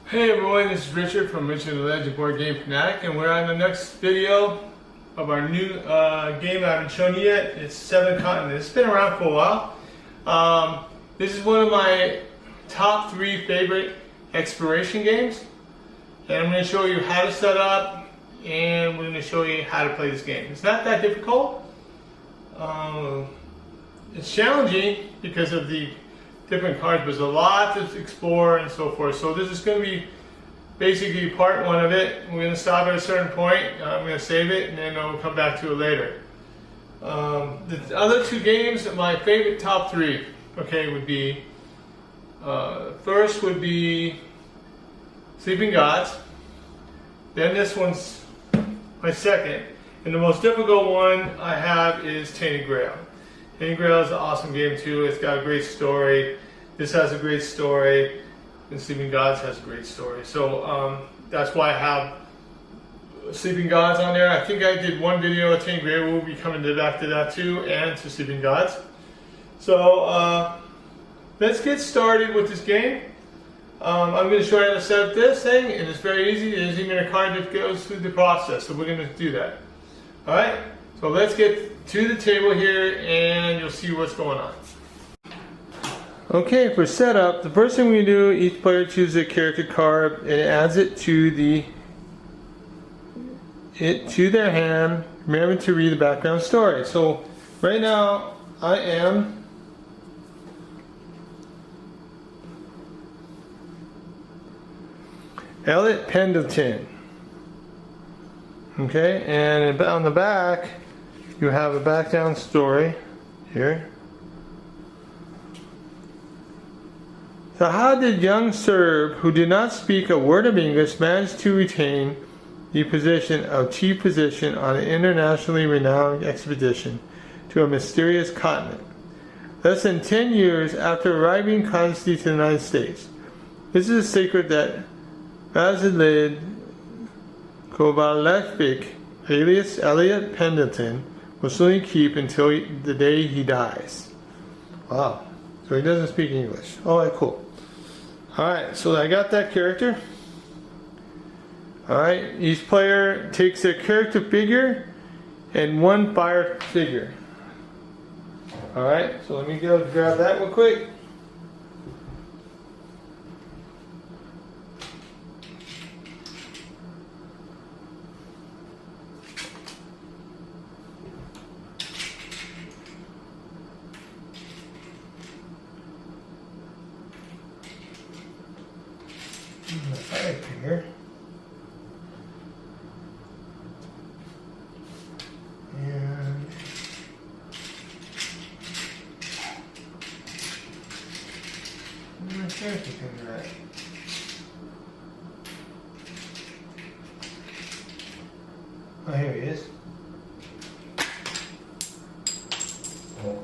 Hey everyone, this is Richard from Richard the Legend Board Game Fanatic, and we're on the next video of our new game I haven't shown you yet. It's Seven Continents. It's been around for a while. This is one of my top 3 favorite exploration games, and I'm going to show you how to set up, and we're going to show you how to play this game. It's not that difficult. It's challenging because of the different cards, but there's a lot to explore and so forth. So this is going to be basically part 1 of it. We're going to stop at a certain point. I'm going to save it and then we'll come back to it later. The other 2 games, my favorite top 3, okay, would be first would be Sleeping Gods. Then this one's my second, and the most difficult one I have is Tainted Grail. Tainted Grail is an awesome game too. It's got a great story. This has a great story, and Sleeping Gods has a great story. So that's why I have Sleeping Gods on there. I think I did one video of Tainted Grail. We'll be coming back to that too, and to Sleeping Gods. So let's get started with this game. I'm going to show you how to set up this thing, and it's very easy. There's even a card that goes through the process, so we're going to do that. All right. So let's get to the table here and you'll see what's going on. Okay, for setup, the first thing we do, each player chooses a character card and adds it to their hand, remembering to read the background story. So right now I am Elliot Pendleton. Okay, and on the back you have a background story here. So how did young Serb, who did not speak a word of English, manage to retain the position of chief physician on an internationally renowned expedition to a mysterious continent, less than 10 years after arriving constantly to the United States? This is a secret that Vasilid Kovalevich, alias Elliot Pendleton, will certainly keep until the day he dies. Wow. So he doesn't speak English. Alright, cool. Alright, so I got that character. Alright, each player takes a character figure and 1 fire figure. Alright, so let me go grab that real quick. Fire figure. And where's my character figure at? Oh, here he is. Oh.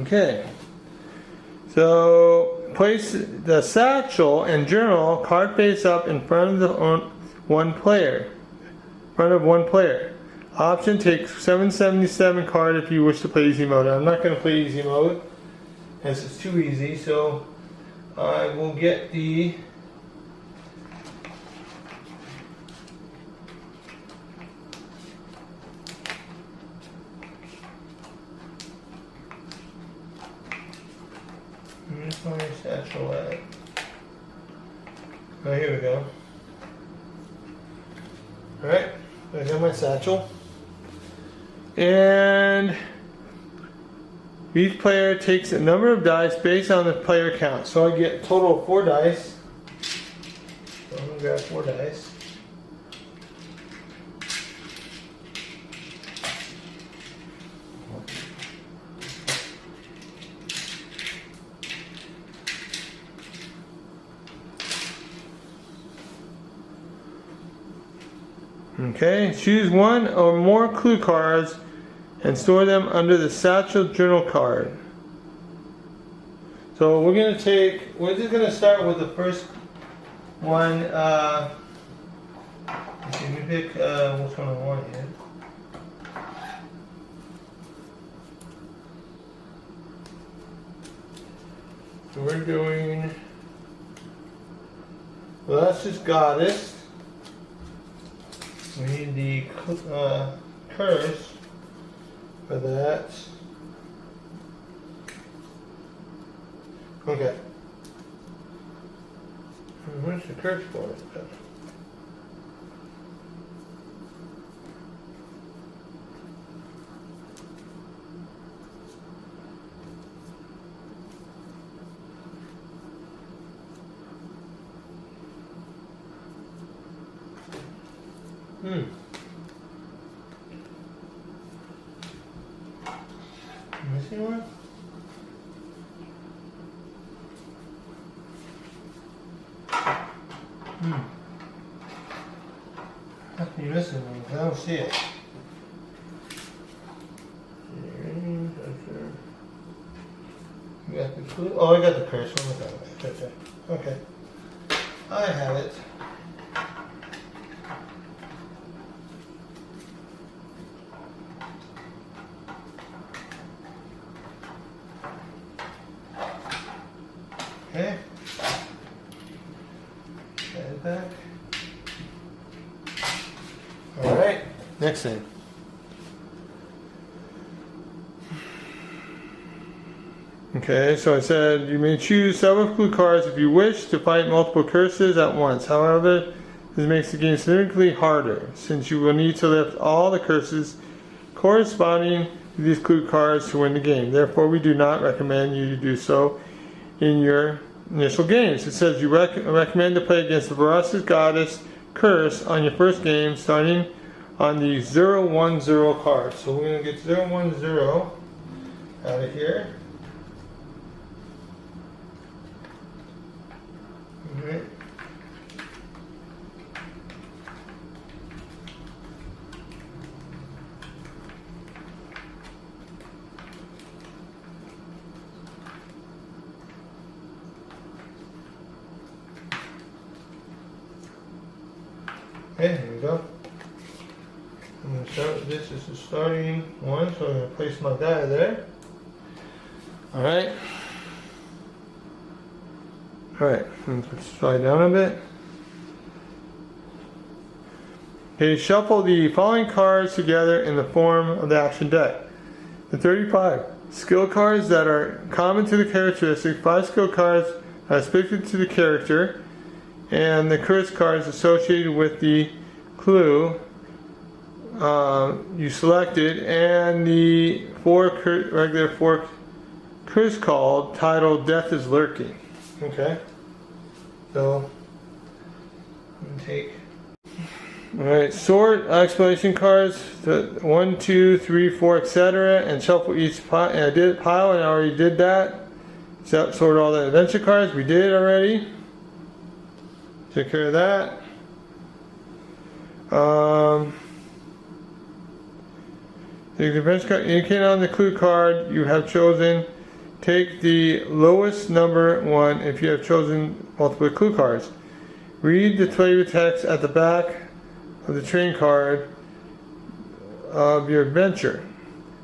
Okay, so place the satchel and journal card face up in front of one player. Option, take 777 card if you wish to play easy mode. I'm not going to play easy mode as it's too easy, so I will get the where's my satchel at? Oh, here we go. Alright, I got my satchel. And each player takes a number of dice based on the player count. So I get a total of 4 dice. So I'm going to grab 4 dice. Okay, choose 1 or more clue cards and store them under the satchel journal card. So we're just going to start with the first one. Let's see, Let me pick which one I want here. So we're doing Voracious Goddess. We need the curse for that. Okay. Where's the curse for it? Missing one? Must be missing one. I don't see it. You got the clue? Oh, I got the curse one. Okay. I have it. Okay. Set it back. Alright, next thing. Okay, so I said you may choose several clue cards if you wish to fight multiple curses at once. However, this makes the game significantly harder, since you will need to lift all the curses corresponding to these clue cards to win the game. Therefore, we do not recommend you to do so in your initial games. It says you recommend to play against the Voracious Goddess curse on your first game, starting on the 010 card. So we're going to get 010 out of here. Alright. Okay, here we go. I'm going to start with this as the starting one, so I'm going to place my die there. Alright. Alright, let's slide down a bit. Okay, shuffle the following cards together in the form of the action deck. The 35 skill cards that are common to the characteristic, 5 skill cards are specific to the character, and the curse cards associated with the clue you selected, and the regular 4 curse called titled Death is Lurking. Okay, so I'm going to take. Alright, sort explanation cards, 1, 2, 3, 4, etc., and shuffle each pile. And I did pile, and I already did that. So sort all the adventure cards, we did already. Take care of that. The adventure card indicated on the clue card you have chosen. Take the lowest number 1 if you have chosen multiple clue cards. Read the flavor text at the back of the train card of your adventure.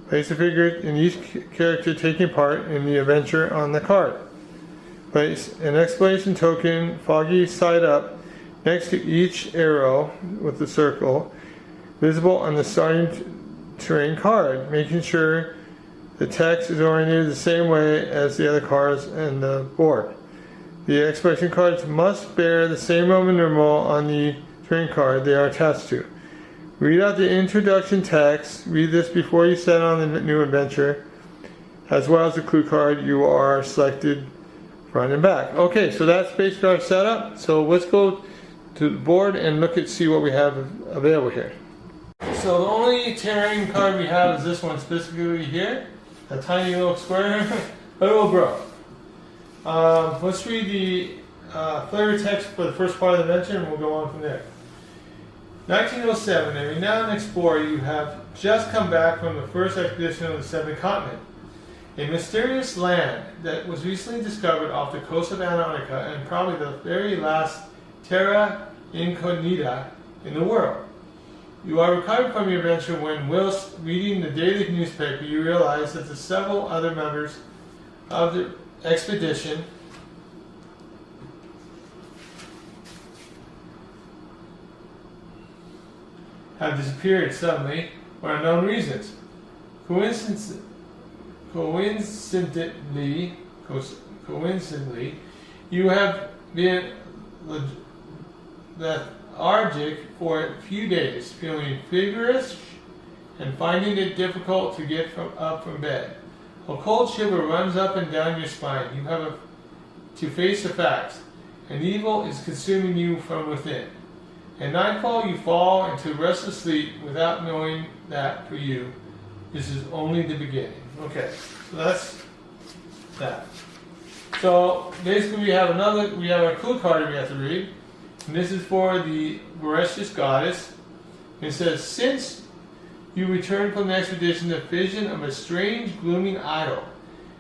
Place a figure in each character taking part in the adventure on the card. Place an explanation token, foggy side up, next to each arrow with the circle, visible on the starting terrain card, making sure the text is oriented the same way as the other cards in the board. The explanation cards must bear the same Roman numeral on the terrain card they are attached to. Read out the introduction text. Read this before you set on the new adventure, as well as the clue card you are selected front and back. Okay, so that's basically our setup. So let's go to the board and see what we have available here. So the only terrain card we have is this one specifically here. A tiny little square, but it will grow. Let's read the flavor text for the first part of the adventure and we'll go on from there. 1907, a renowned explorer, you have just come back from the first expedition of the seventh continent. A mysterious land that was recently discovered off the coast of Antarctica and probably the very last terra incognita in the world. You are recovering from your adventure when, whilst reading the daily newspaper, you realize that the several other members of the expedition have disappeared suddenly for unknown reasons. Coincidentally, you have been lethargic for a few days, feeling feverish and finding it difficult to get up from bed. A cold shiver runs up and down your spine. You have to face the facts. An evil is consuming you from within. At nightfall, you fall into restless sleep without knowing that for you, this is only the beginning. Okay, so that's that. So basically, we have a clue card we have to read, and this is for the Voracious goddess. It says, since you returned from the expedition, the vision of a strange, glooming idol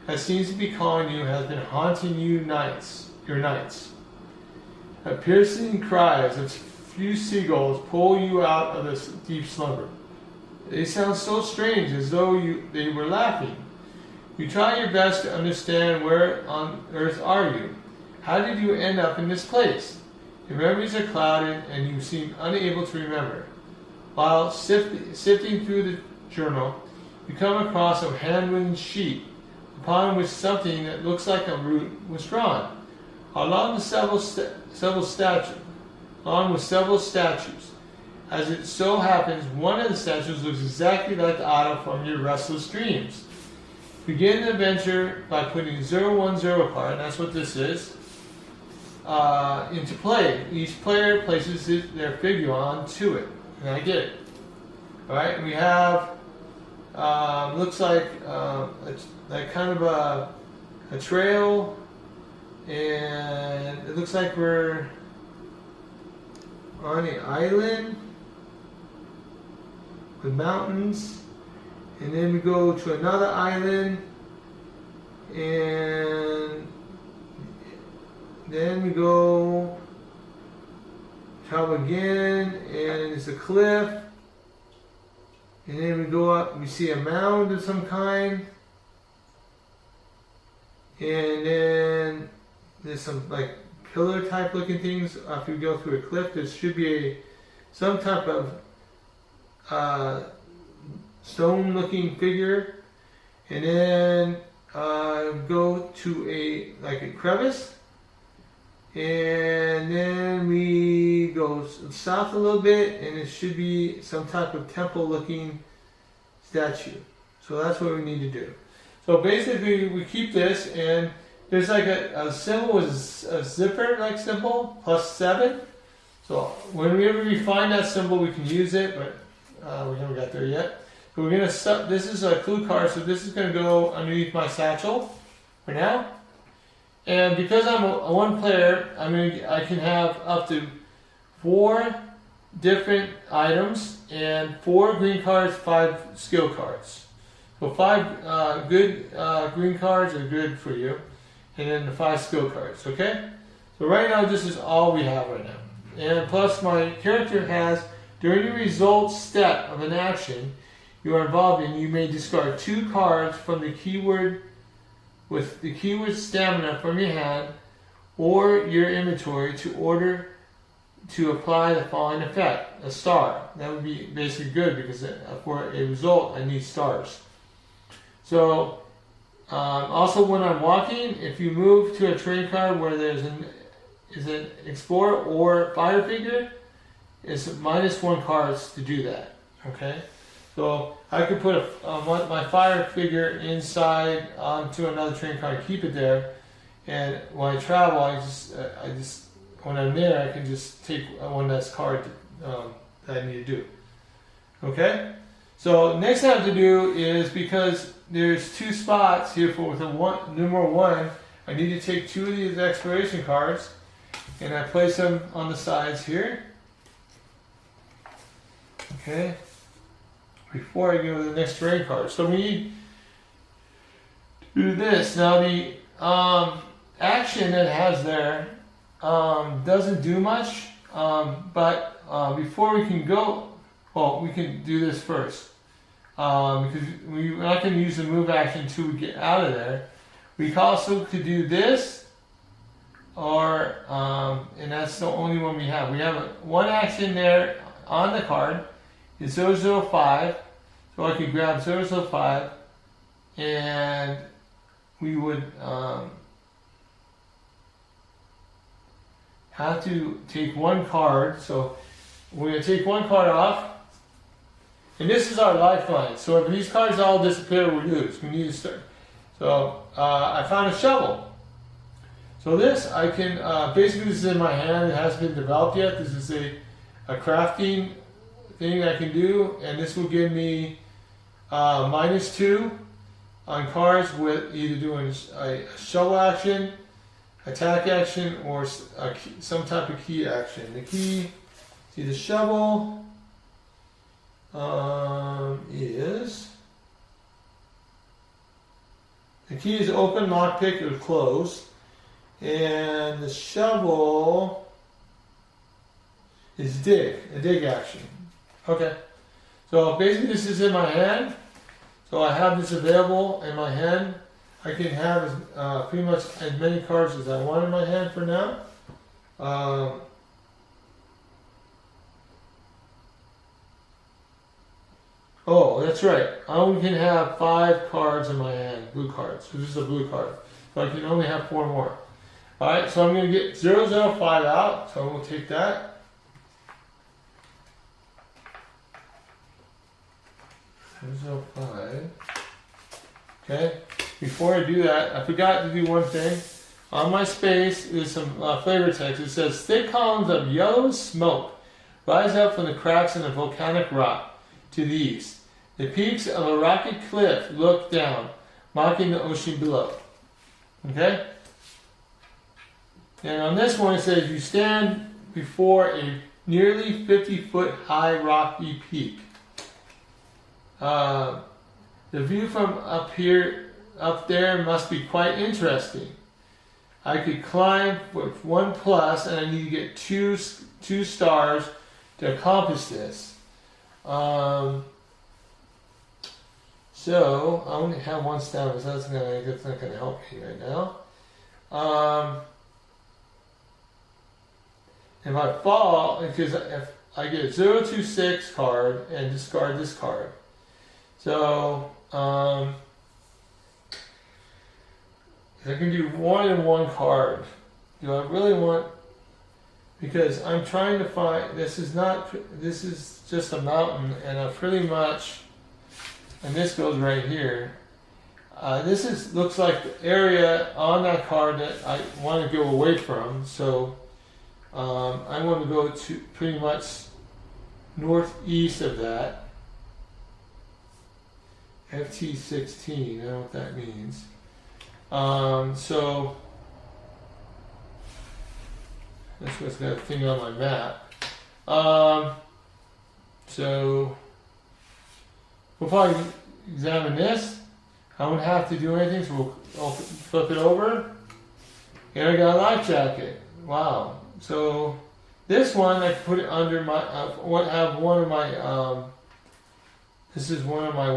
that seems to be calling you has been haunting your nights. A piercing cries of few seagulls pull you out of this deep slumber. They sound so strange, as though they were laughing. You try your best to understand where on earth are you. How did you end up in this place? Your memories are clouded and you seem unable to remember. While sifting through the journal, you come across a handwritten sheet upon which something that looks like a root was drawn. Along with several statues. As it so happens, one of the statues looks exactly like the idol from your restless dreams. Begin the adventure by putting 010 card, and that's what this is, into play. Each player places their figure onto it, and I get it. Alright, we have, looks like kind of a trail, and it looks like we're on an island with mountains, and then we go to another island, and then we go travel again, and it's a cliff, and then we go up, we see a mound of some kind, and then there's some like pillar type looking things. After we go through a cliff, there should be some type of stone looking figure, and then go to a crevice, and then we go south a little bit, and it should be some type of temple looking statue. So that's what we need to do. So basically we keep this, and there's like a symbol with a zipper like symbol +7. So whenever we find that symbol, we can use it, but we haven't got there yet. But we're gonna this is a clue card, so this is gonna go underneath my satchel for now. And because I'm a one player, I can have up to 4 different items and 4 green cards, 5 skill cards. So 5 good green cards are good for you, and then the 5 skill cards. Okay. So right now this is all we have right now, and plus my character has, during the result step of an action you are involved in, you may discard 2 cards from the keyword with the keyword stamina from your hand or your inventory to order to apply the following effect: a star. That would be basically good, because for a result I need stars. So also when I'm walking, if you move to a train card where there's an explorer or fire figure, it's -1 cards to do that. Okay, so I could put my fire figure inside onto another train card and keep it there, and when I travel, I just when I'm there, I can just take one less card that I need to do. Okay, so next thing I have to do is, because there's 2 spots here with a numeral 1, I need to take 2 of these exploration cards, and I place them on the sides here. Okay, before I go to the next terrain card. So we need to do this. Now the action that it has there doesn't do much, but before we can go well, we can do this first. Because we're not going to use the move action until we get out of there. We also could do this, or, and that's the only one we have. We have one action there on the card, is 005, so I could grab 005, and we would have to take one card, so we're going to take one card off, and this is our lifeline. So if these cards all disappear, we lose. We need to start. So I found a shovel. So this, I can, basically this is in my hand. It hasn't been developed yet. This is a crafting thing I can do, and this will give me -2 on cards with either doing a shovel action, attack action, or some type of key action. The key, see the shovel, is, the key is open, lockpick, or close, and the shovel is dig, a dig action. Okay, so basically this is in my hand, so I have this available in my hand. I can have pretty much as many cards as I want in my hand for now. Oh, that's right. I only can have 5 cards in my hand, blue cards. So this is a blue card. So I can only have 4 more. Alright, so I'm going to get 005 out. So we'll take that. So 5. Okay. Before I do that, I forgot to do one thing. On my space is some flavor text. It says, thick columns of yellow smoke rise up from the cracks in the volcanic rock to the east. The peaks of a rocky cliff look down, mocking the ocean below. Okay? And on this one it says, you stand before a nearly 50-foot high rocky peak. The view from up there must be quite interesting. I could climb with 1+, and I need to get two stars to accomplish this. So I only have 1 star, so that's not gonna help me right now. If I fall, because if I get a 026 card and discard this card, so if I can do more than 1 card, do I really want? Because I'm trying to find. This is just a mountain, and I pretty much. And this goes right here. This looks like the area on that card that I want to go away from. So I want to go to pretty much northeast of that. FT16, I don't know what that means. So that's what's got a thing on my map. So we'll probably examine this. I won't have to do anything, so I'll flip it over. And I got a life jacket. Wow. So this one I can put it under my. Have one of my. This is one of my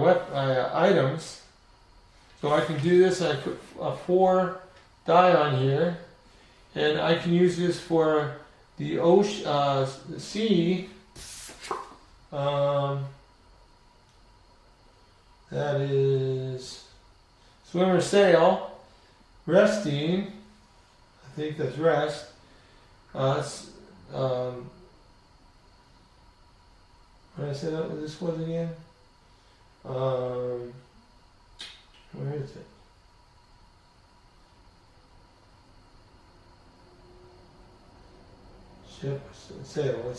items. So I can do this. I put a 4 die on here, and I can use this for the ocean, the sea. That is swimmer sail, resting. I think that's rest. What did I say that this was again? Where is it? Ship, sail.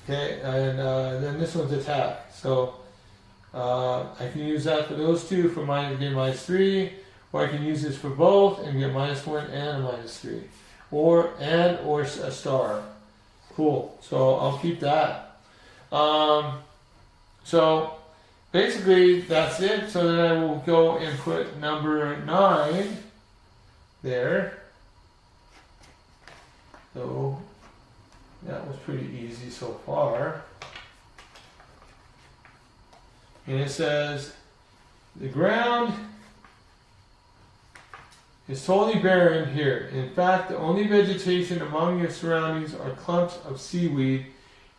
Okay, and then this one's attack. So I can use that for those two for get -3, or I can use this for both and get -1 and a -3, or a star. Cool. So I'll keep that. So basically that's it. So then I will go and put number 9 there. So that was pretty easy so far. And it says, the ground is totally barren here. In fact, the only vegetation among your surroundings are clumps of seaweed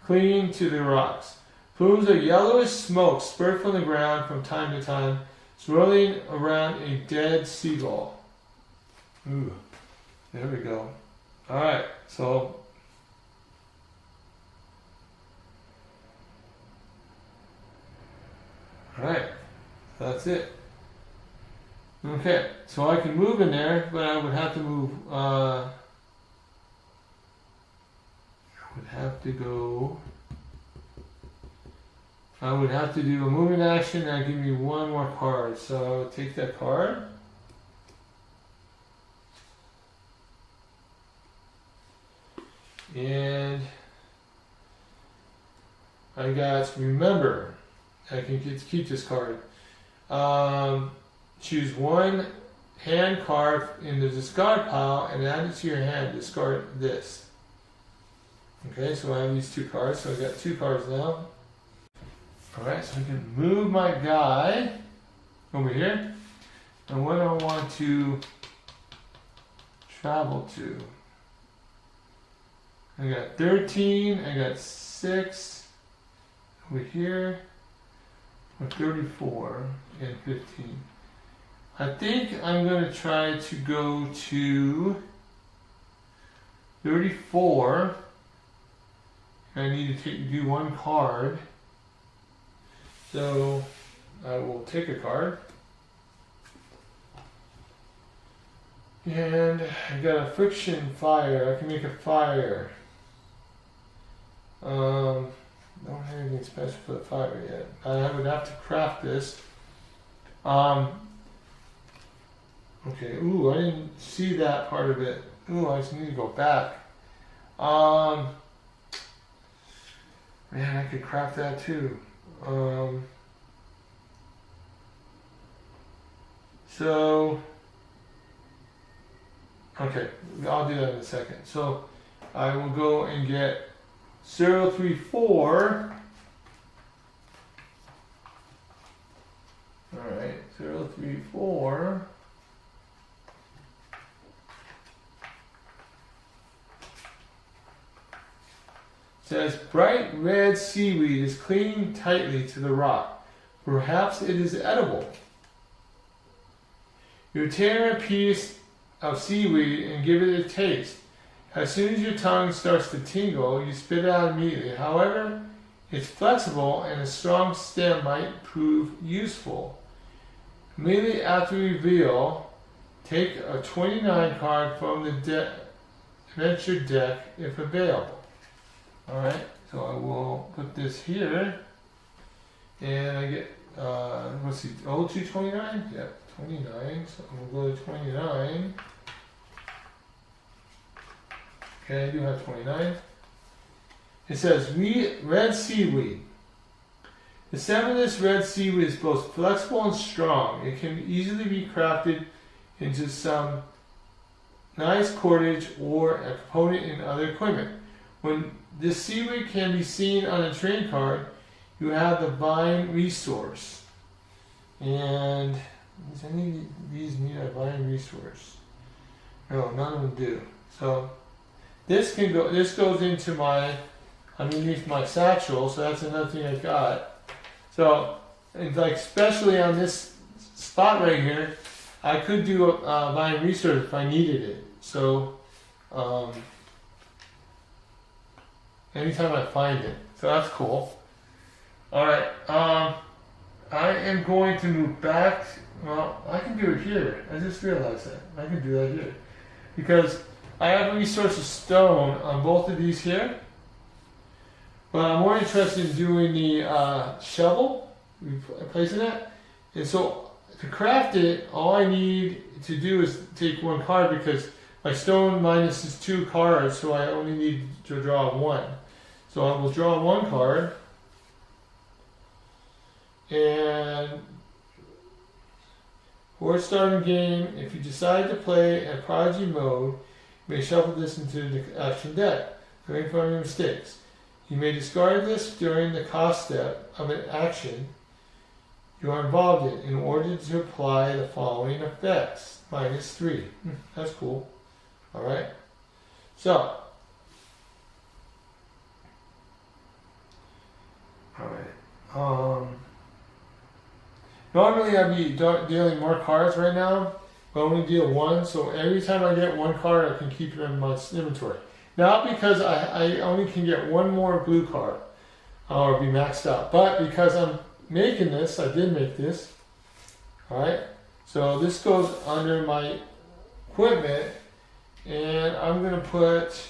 clinging to the rocks. Plumes of yellowish smoke spurt from the ground from time to time, swirling around a dead seagull. Ooh, there we go. Alright, so alright, that's it. Okay, so I can move in there, but I would have to move, I would have to do a moving action and give me one more card. So I would take that card. And I got remember. I can keep this card. Choose one hand card in the discard pile and add it to your hand. Discard this. Okay, so I have these two cards. So I got two cards now. Alright, so I can move my guy over here. And where do I want to travel to? I got 13, I got 6 over here, or 34 and 15. I think I'm going to try to go to 34. I need to do one card. So I will take a card. And I got a friction fire. I can make a fire. Don't have anything special for the fire yet. I would have to craft this. Okay, ooh, I didn't see that part of it. Ooh, I just need to go back. Man, I could craft that too. So, okay, I'll do that in a second. So, I will go and get 034. Alright, 034. Says bright red seaweed is clinging tightly to the rock. Perhaps it is edible. You tear a piece of seaweed and give it a taste. As soon as your tongue starts to tingle, you spit it out immediately. However, it's flexible and a strong stem might prove useful. Immediately after reveal, take a 29 card from the adventure deck if available. Alright, so I will put this here, and I get, let's see, 229? Yeah, 29, so I'm going to go to 29. Okay, I do have 29. It says, red seaweed. The stem of this red seaweed is both flexible and strong. It can easily be crafted into some nice cordage or a component in other equipment. When this seaweed can be seen on a train card, you have the vine resource. And does any of these need a vine resource? No, none of them do. So this can go. This goes into my underneath my satchel. So that's another thing I got. So, it's like especially on this spot right here, I could do a vine resource if I needed it. So. Anytime I find it. So that's cool. Alright, I am going to move back. Well, I can do it here. I just realized that. I can do that here. Because I have a resource of stone on both of these here. But I'm more interested in doing the shovel, replacing that. And so to craft it, all I need to do is take one card because my stone minus is 2 cards, so I only need to draw 1. So I will draw 1 card, and for starting game, if you decide to play in Prodigy mode, you may shuffle this into the action deck, learning from your mistakes. You may discard this during the cost step of an action. you are involved in order to apply the following effects. -3. That's cool. Alright. So. Alright. Normally I'd be dealing more cards right now, but I only deal one, so every time I get one card I can keep it in my inventory. Not because I only can get one more blue card, or be maxed out, but because I'm making this, I did make this. Alright, so this goes under my equipment, and I'm going to put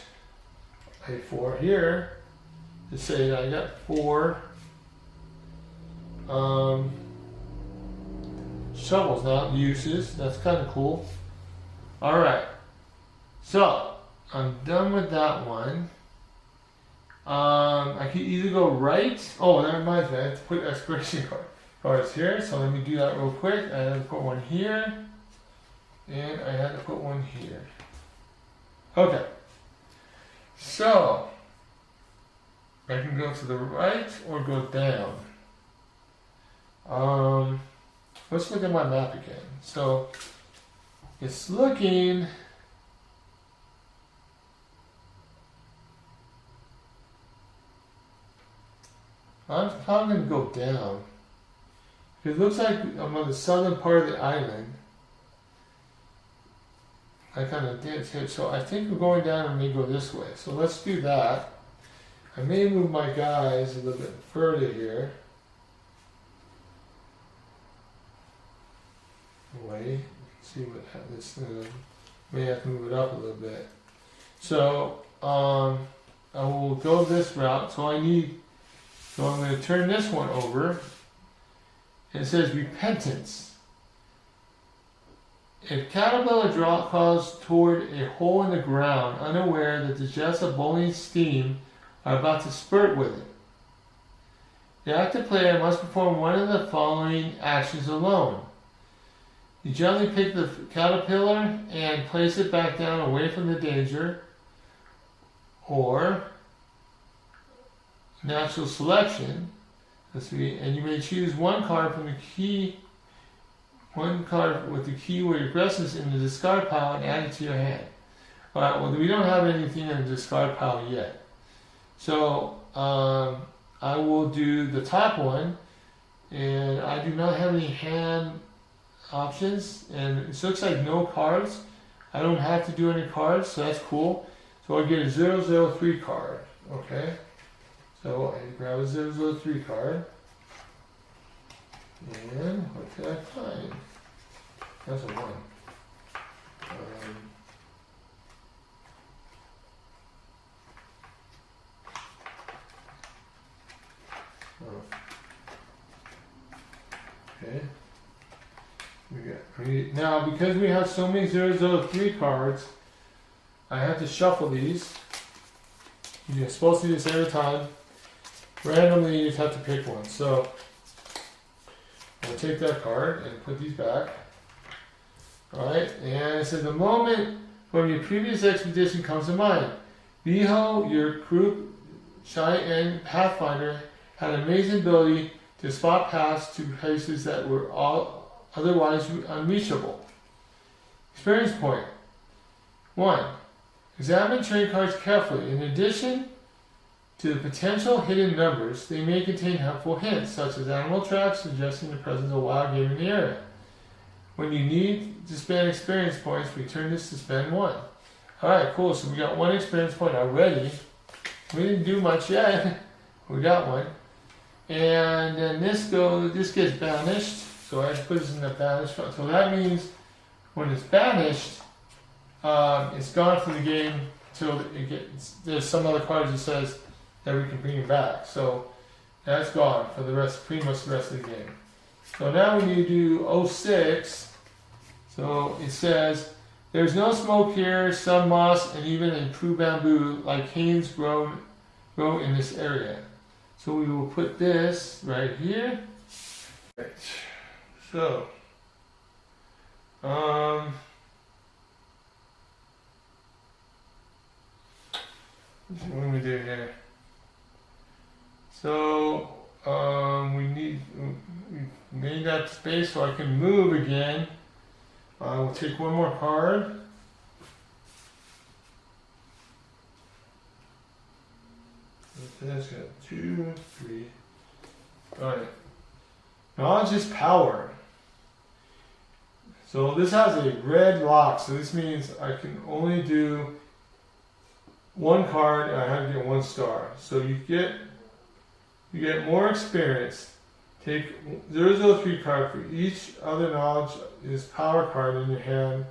a 4 here to say that I got 4 shovels now, uses. That's kind of cool. Alright, so I'm done with that one. I can either go right. Oh, that reminds me, I have to put expiration cards here. So let me do that real quick. I had to put one here, and I had to put one here. Okay. So I can go to the right or go down. Let's look at my map again. So it's looking. I'm probably going to go down. It looks like I'm on the southern part of the island. I kind of did too, so I think we're going down and may go this way. So let's do that. I may move my guys a little bit further here. Away. See what happens. May have to move it up a little bit. So I will go this route. So I'm going to turn this one over. It says repentance. If caterpillar crawls toward a hole in the ground, unaware that the jets of boiling steam are about to spurt with it, the active player must perform one of the following actions alone. You gently pick the caterpillar and place it back down away from the danger, or natural selection. And you may choose one card from the key, one card with the keyword aggressiveness in the discard pile and add it to your hand. Alright, well, we don't have anything in the discard pile yet. So I will do the top one, and I do not have any hand options, and it looks like no cards. I don't have to do any cards, so that's cool. So I get a 003 card. Okay. So I grab a 003 card, and what did I find? That's a 1. Okay. Now, because we have so many 003 cards, I have to shuffle these. You're supposed to do this every time. Randomly, you just have to pick one. So I'll take that card and put these back. Alright, and it says the moment from your previous expedition comes to mind. Beho, your group, Shy and Pathfinder, had an amazing ability to spot paths to places that were all otherwise unreachable. Experience point. 1. Examine train cards carefully. In addition to the potential hidden numbers, they may contain helpful hints, such as animal tracks suggesting the presence of wild game in the area. When you need to spend experience points, return this to spend 1. Alright, cool. So we got 1 experience point already. We didn't do much yet. We got 1. And then this gets banished. So I have to put this in the banished front. So that means when it's banished, it's gone from the game until it gets. There's some other cards that says that we can bring it back. So that's gone for the rest, pretty much the rest of the game. So now we need to do 06. So it says there's no smoke here, some moss, and even a true bamboo like canes grow in this area. So we will put this right here. Right. So what do we do here? So we made that space so I can move again. We'll take one more card. That's got 2, 3. Alright. Now it's just power. So this has a red lock, so this means I can only do one card and I have to get 1 star. So you get more experience. Take 003 card for each other knowledge is power card in your hand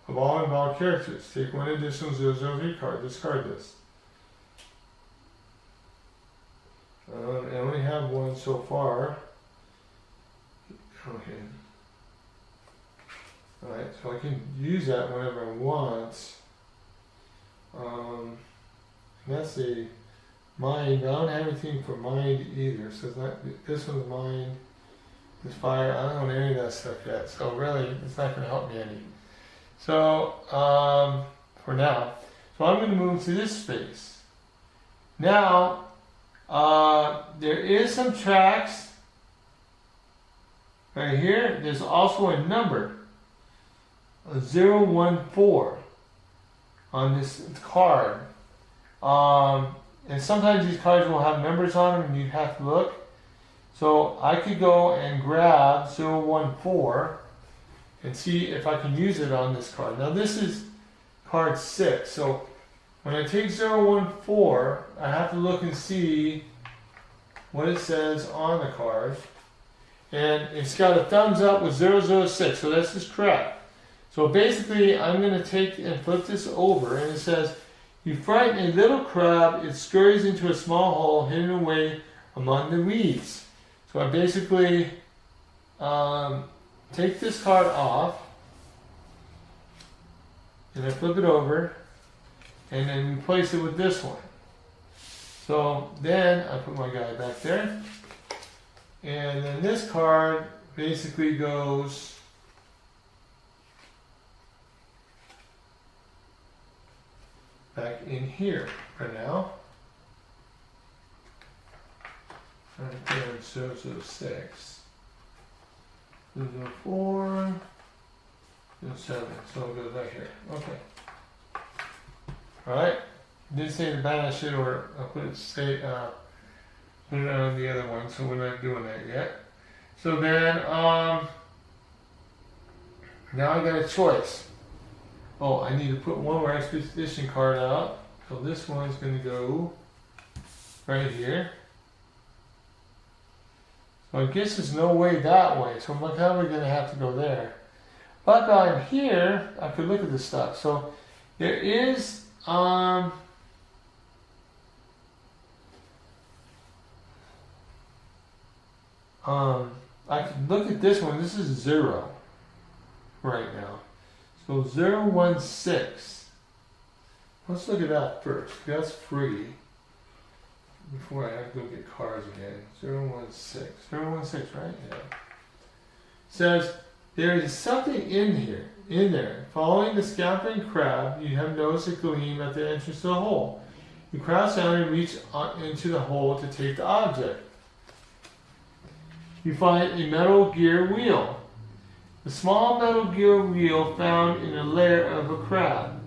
of all involved characters. Take 1 additional 003 card. Discard this. I only have 1 so far. Okay. Alright, so I can use that whenever I want. That's a mind. I don't have anything for mind either. So it's not, this one's mind. This fire. I don't know any of that stuff yet. So really, it's not going to help me any. So for now, so I'm going to move to this space. Now, there is some tracks right here. There's also a number, a 014 on this card. And sometimes these cards will have numbers on them and you have to look. So I could go and grab 014 and see if I can use it on this card. Now this is card 6. So when I take 014, I have to look and see what it says on the card. And it's got a thumbs up with 006, so this is correct. So basically, I'm going to take and flip this over, and it says, you frighten a little crab, it scurries into a small hole hidden away among the weeds. So I basically take this card off, and I flip it over, and then replace it with this one. So then I put my guy back there, and then this card basically goes back in here for now. Right there, 006, 004, 07. So it goes right here. Okay. All right. Did say the banish it, or I'll put it put it on the other one, so we're not doing that yet. So then now I got a choice. Oh, I need to put one more expedition card out. So this one's going to go right here. So I guess there's no way that way. So I'm probably going to have to go there. But I'm here, I could look at this stuff. So there is I can look at this one. This is 0 right now. So 016. Let's look at that first. That's free. Before I have to go get cards again. 016. 016, right? Yeah. Says there is something in there. Following the scampering crab, you have noticed a gleam at the entrance to the hole. You crouch down and reach into the hole to take the object. You find a metal gear wheel. The small metal gear wheel found in a lair of a crab.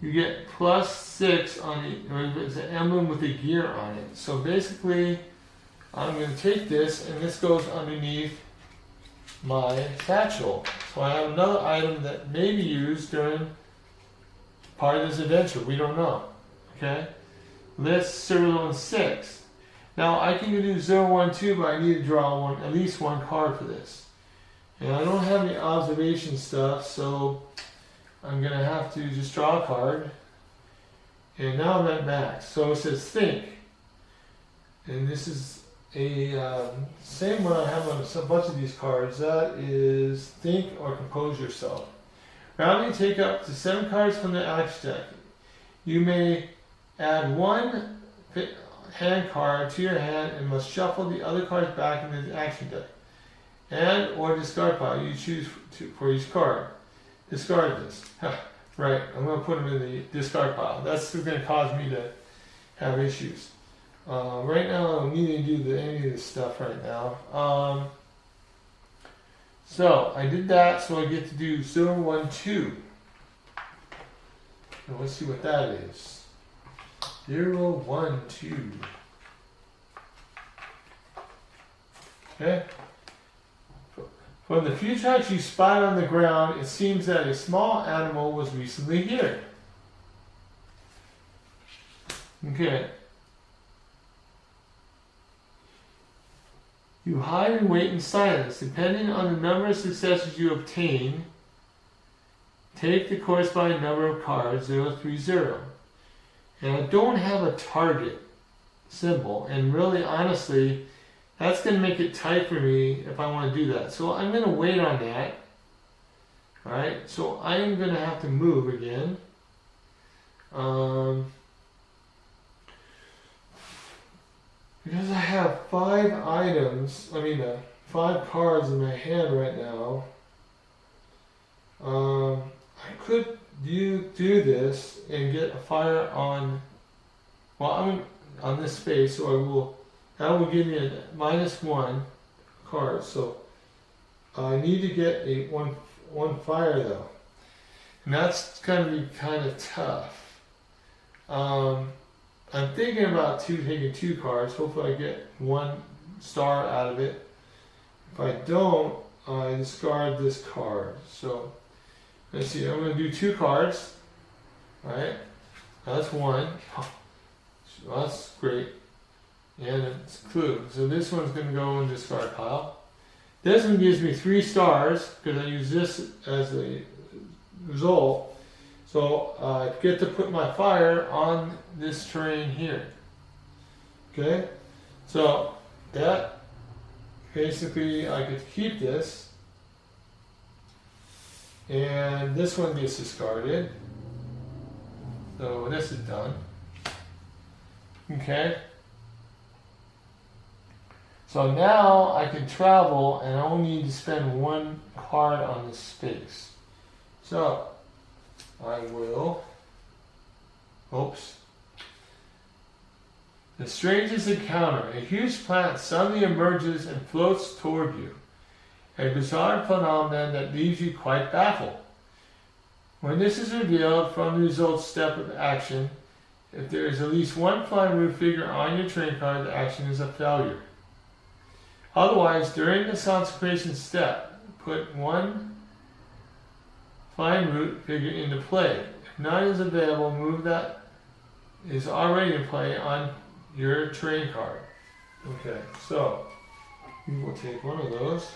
You get +6 on it, or it's an emblem with a gear on it. So basically, I'm going to take this, and this goes underneath my satchel. So I have another item that may be used during part of this adventure. We don't know. Okay? Let's 016. Now I can do 012, but I need to draw at least one card for this. And I don't have any observation stuff, so I'm going to have to just draw a card. And now I'm at max. So it says think. And this is a same one I have on a bunch of these cards. That is think or compose yourself. Randomly take up to 7 cards from the action deck. You may add 1 hand card to your hand and must shuffle the other cards back into the action deck. And or discard pile you choose for each card. Discard this. Right, I'm going to put them in the discard pile. That's going to cause me to have issues. Right now, I don't need to do any of this stuff right now. So I did that, so I get to do 0, 1, 2. And let's see what that is. 0, 1, 2. Okay. From the few tracks you spotted on the ground, it seems that a small animal was recently here. Okay. You hide and wait in silence. Depending on the number of successes you obtain, take the corresponding number of cards, 030. And I don't have a target symbol, and really, honestly, that's going to make it tight for me if I want to do that. So I'm going to wait on that. Alright, so I'm going to have to move again. Because I have 5 items, 5 cards in my hand right now, I could do this and get a fire on, I'm on this space, so that will give me a -1 card. So I need to get a one fire though, and that's going to be kind of tough. I'm thinking about taking 2 cards. Hopefully I get 1 star out of it. If I don't, I discard this card. So let's see, I'm going to do 2 cards. Alright, that's 1. So that's great. And it's a clue. So this one's going to go in the discard pile. This one gives me 3 stars because I use this as a result. So I get to put my fire on this terrain here. Okay? So that basically I could keep this. And this one gets discarded. So this is done. Okay? So now I can travel and I only need to spend 1 card on this space. So I will. Oops. The strangest encounter. A huge plant suddenly emerges and floats toward you. A bizarre phenomenon that leaves you quite baffled. When this is revealed from the result step of action, if there is at least 1 flying root figure on your train card, the action is a failure. Otherwise, during the consecration step, put 1 flying root figure into play. If none is available, move that is already in play on your train card. Okay, so we will take 1 of those.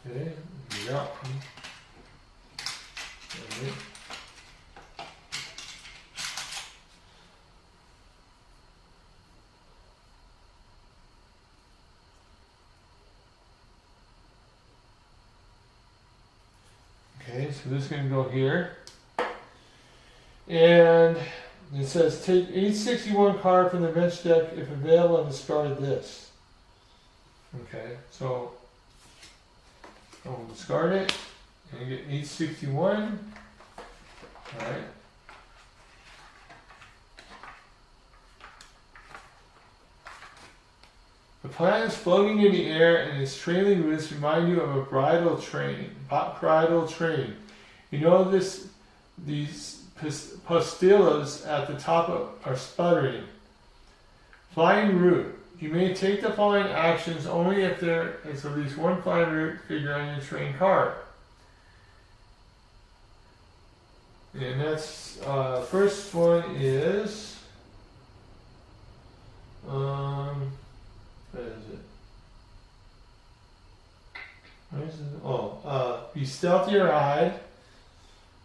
Okay, yeah. Okay. Okay, so this is going to go here. And it says take each 61 card from the bench deck if available and discard this. Okay, so I'll discard it and get each 61. Alright. The plant is floating in the air and its trailing roots remind you of a bridal train. You know these postillas at the top are sputtering. Flying root. You may take the following actions only if there is at least 1 flying root figure on your train card. And that's first one is what is it? Where is it? Oh, be stealthy or hide,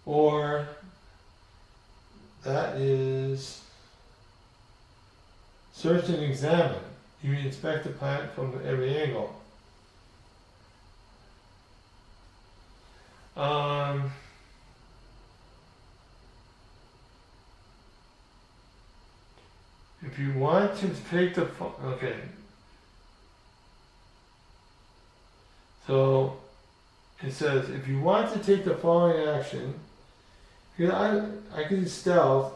or that is search and examine. You inspect the plant from every angle. If you want to take the okay. So it says if you want to take the following action, Yeah, I can stealth.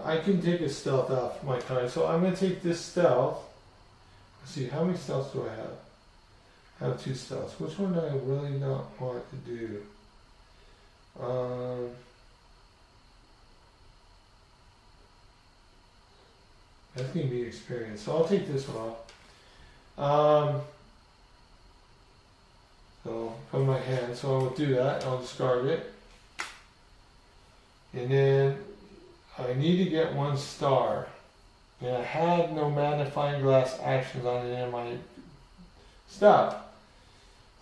I can take a stealth off my card, so I'm going to take this stealth. Let's see, how many stealths do I have? I have 2 stealths. Which one do I really not want to do? That's going to be experience, so I'll take this one off. So from my hand, so I will do that. I'll discard it, and then I need to get 1 star. And I had no magnifying glass actions on any of my stuff,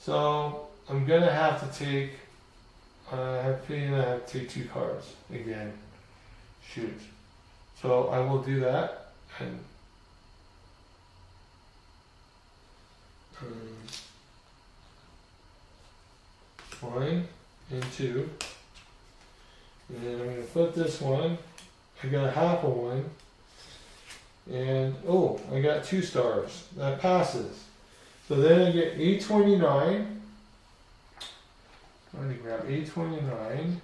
so I'm gonna have to take. I have a feeling I have to take 2 cards again. Shoot. So I will do that, and one and 2, and then I'm gonna put this one. I got half of one, and oh, I got 2 stars. That passes. So then I get 829. I'm going to grab 829.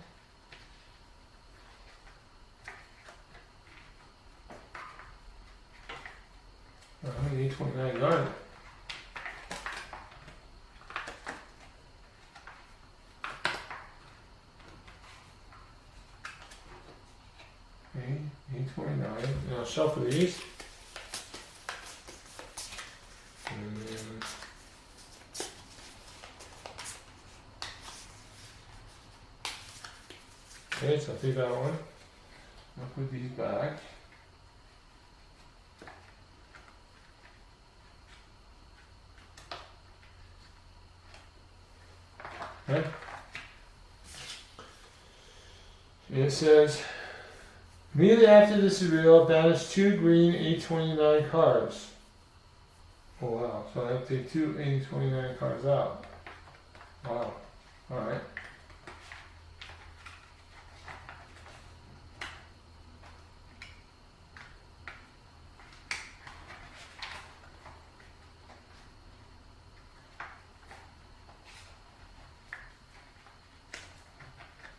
How many 829 are there? Okay, 829. And I'll shuffle these. Okay, so I'll take that one. I'll put these back. Okay. And it says, immediately after this reveal, banish 2 green 829 cards. Oh wow, so I have to take 2 829 cards out. Wow, alright.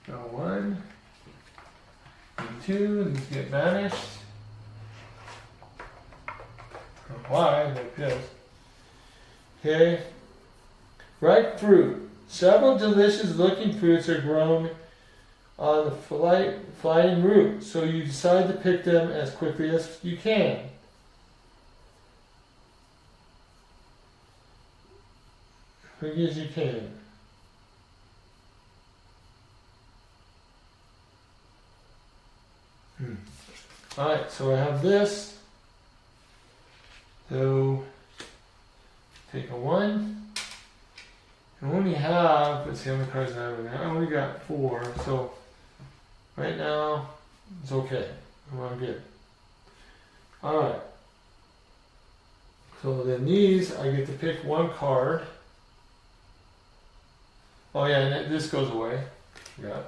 Now 1 and 2, these get banished. Why? Because. Okay. Ripe fruit. Several delicious looking fruits are grown on the flying root, so you decide to pick them as quickly as you can. Quickly as you can. Alright, so I have this. So take a 1. I only have, let's see how many cards I have in there. I only got 4, so right now it's okay. I'm good. Alright. So then these, I get to pick 1 card. Oh yeah, and this goes away. Yeah.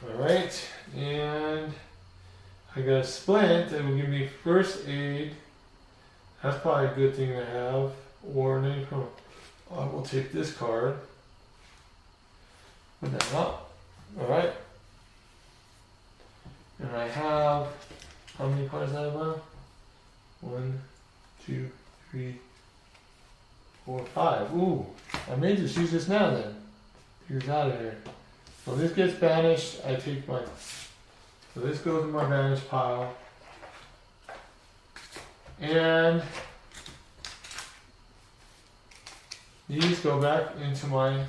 Alright, and I got a splint that will give me first aid. That's probably a good thing to have. Or then I will take this card. Put that up. Alright. And I have, how many cards do I have now? 1, 2, 3, 4, 5. Ooh, I may just use this now then. Get it out of here. So this gets banished, I take my, so this goes in my banished pile. And these go back into my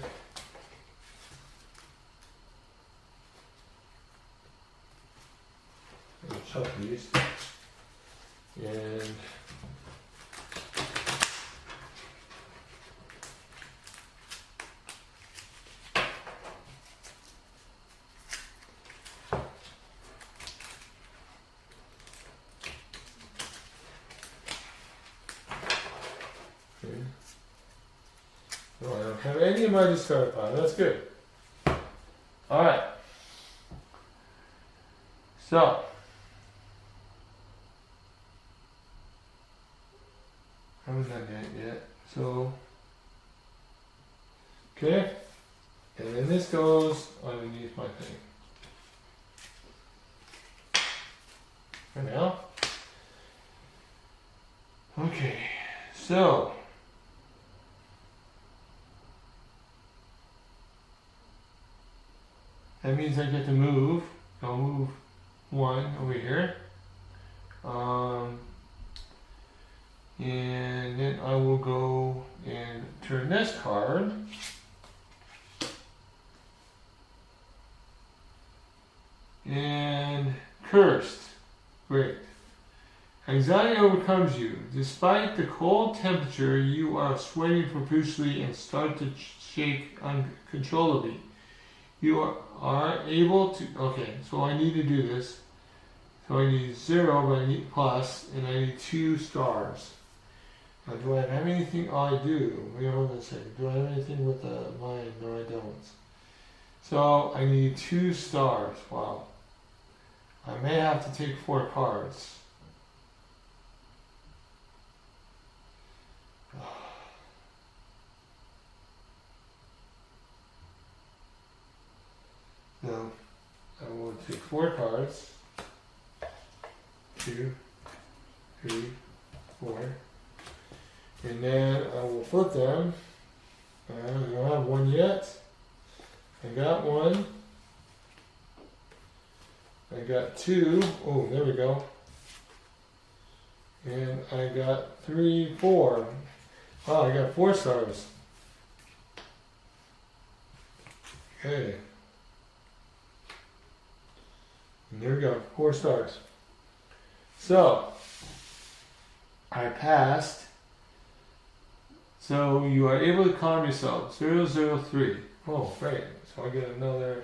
shuffle these. And no, I don't have any of my discard pile. That's good. Alright. So, I haven't done that yet. So, Okay, and then this goes underneath my thing. For now. Okay, so that means I get to move. I'll move one over here. And then I will go and turn this card. And cursed. Great. Anxiety overcomes you. Despite the cold temperature, you are sweating profusely and start to shake uncontrollably. You are able to... Okay, so I need to do this. So I need 0, but I need plus, and I need 2 stars. Now, do I have anything? Oh, I do. Wait, hold on a second. Do I have anything with the mind? No, I don't. So I need 2 stars. Wow. I may have to take 4 cards. No, I will take 4 cards. 2, 3, 4. And then I will flip them. I don't have one yet. I got 1. I got 2. Oh, there we go. And I got 3, 4. Oh, I got 4 stars. Okay. And there we go, 4 stars. So, I passed. So you are able to calm yourself. 003. Oh, great. So I get another.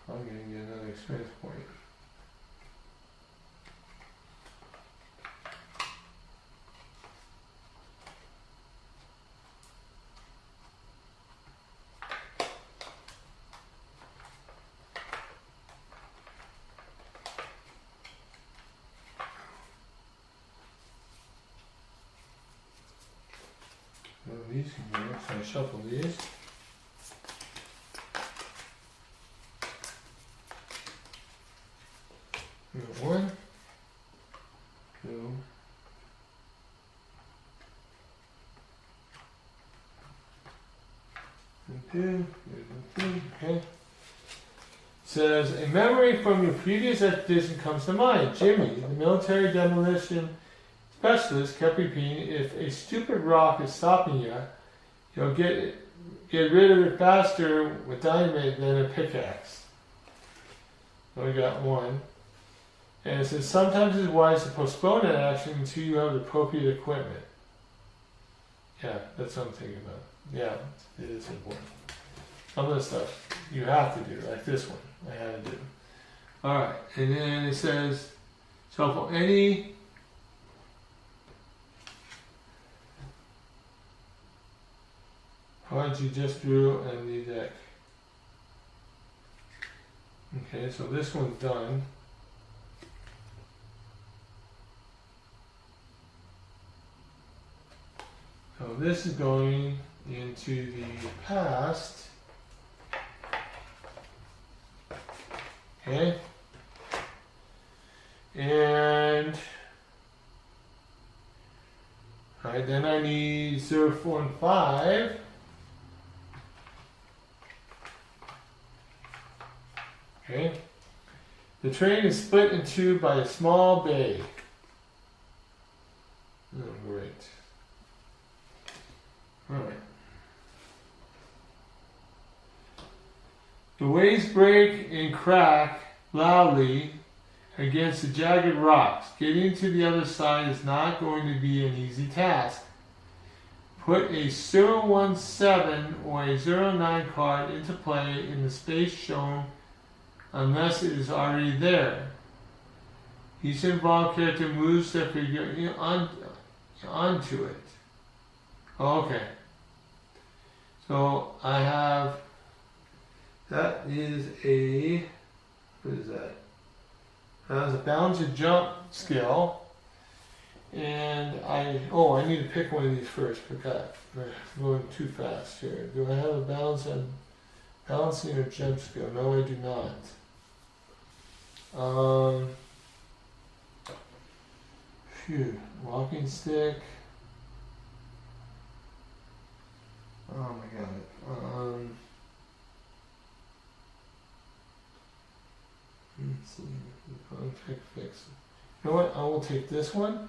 I'm going to get another experience point. Well, these can go. So I shuffle these. We got 1, 2, 2, okay. Says, a memory from your previous expedition comes to mind. Jimmy, the military demolition specialist, kept repeating, if a stupid rock is stopping you, you'll get rid of it faster with dynamite than a pickaxe. So we got 1. And it says, sometimes it's wise to postpone an action until you have the appropriate equipment. Yeah, that's what I'm thinking about. Yeah, it is important. Some of the stuff you have to do, like this one, I had to do. Alright, and then it says, shuffle any cards you just drew and the deck. Okay, so this one's done. So this is going into the past. Okay. And alright, then I need 0, 4, and 5. Okay. The train is split in 2 by a small bay. Oh, great. Alright. The waves break and crack loudly against the jagged rocks. Getting to the other side is not going to be an easy task. Put a 017 or a 09 card into play in the space shown unless it is already there. Each involved character moves their figure onto it. Oh, okay. So I have, that is a, what is that? That is a bounce and jump skill. And I need to pick one of these first. Forgot. We're going too fast here. Do I have a balancing or jump skill? No, I do not. Walking stick. Oh my god. Let's see. Fix. You know what? I will take this one.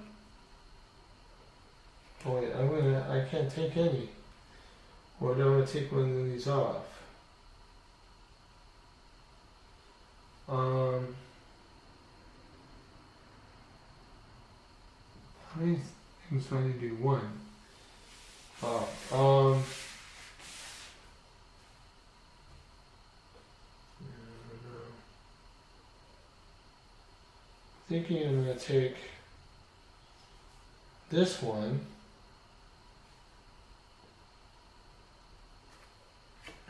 Oh wait, I can't take any. Or do I want to take one of these off? How many things do I need to do? One. Thinking I'm going to take this one.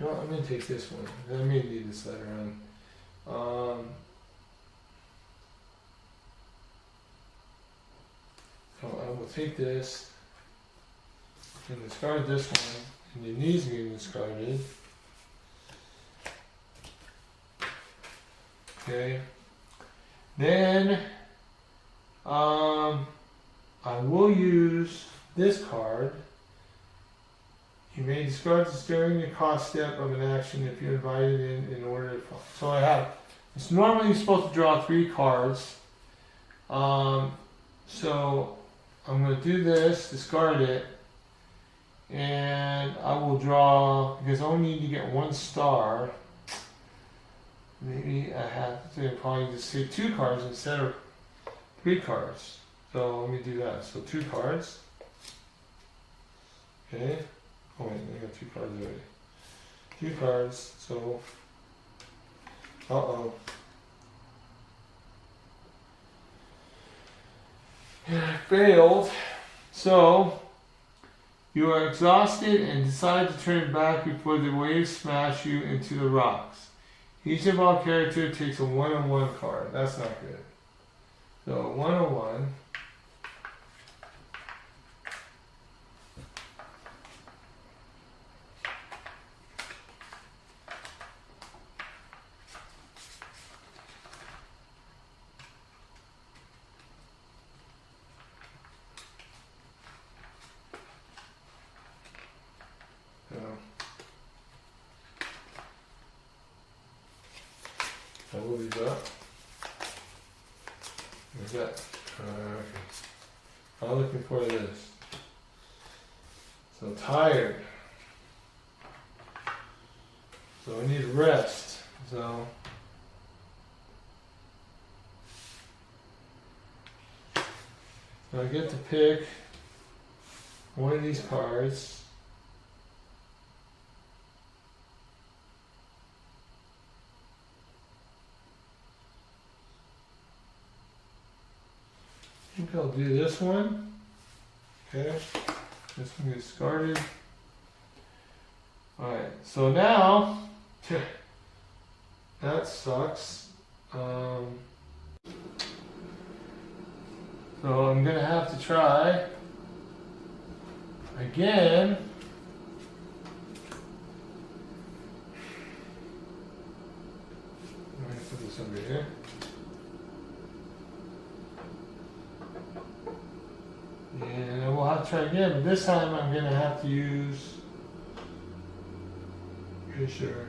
No, I'm going to take this one. I may need this later on. So I will take this and discard this one, and it needs to be discarded. Okay. Then I will use this card. You may discard this during the cost step of an action if you're invited in order to. So I have. It's normally supposed to draw 3 cards. So I'm going to do this, discard it, and I will draw, because I only need to get 1 star. Maybe I have to probably just take 2 cards instead of 3 cards. So let me do that. So 2 cards. Okay. Oh wait, I got 2 cards already. 2 cards, so. Failed. So, you are exhausted and decide to turn back before the waves smash you into the rocks. Each involved character takes a 1-on-1 card. That's not good. So, 1-on-1. I will leave that. There's that. Okay. I'm looking for this. So tired. So I need rest. So I get to pick one of these cards. I think I'll do this one. Okay, this one gets discarded. Alright, so now, that sucks. So I'm going to have to try again. Let me put this over here. And we'll have to try again, but this time I'm going to have to use Fisher.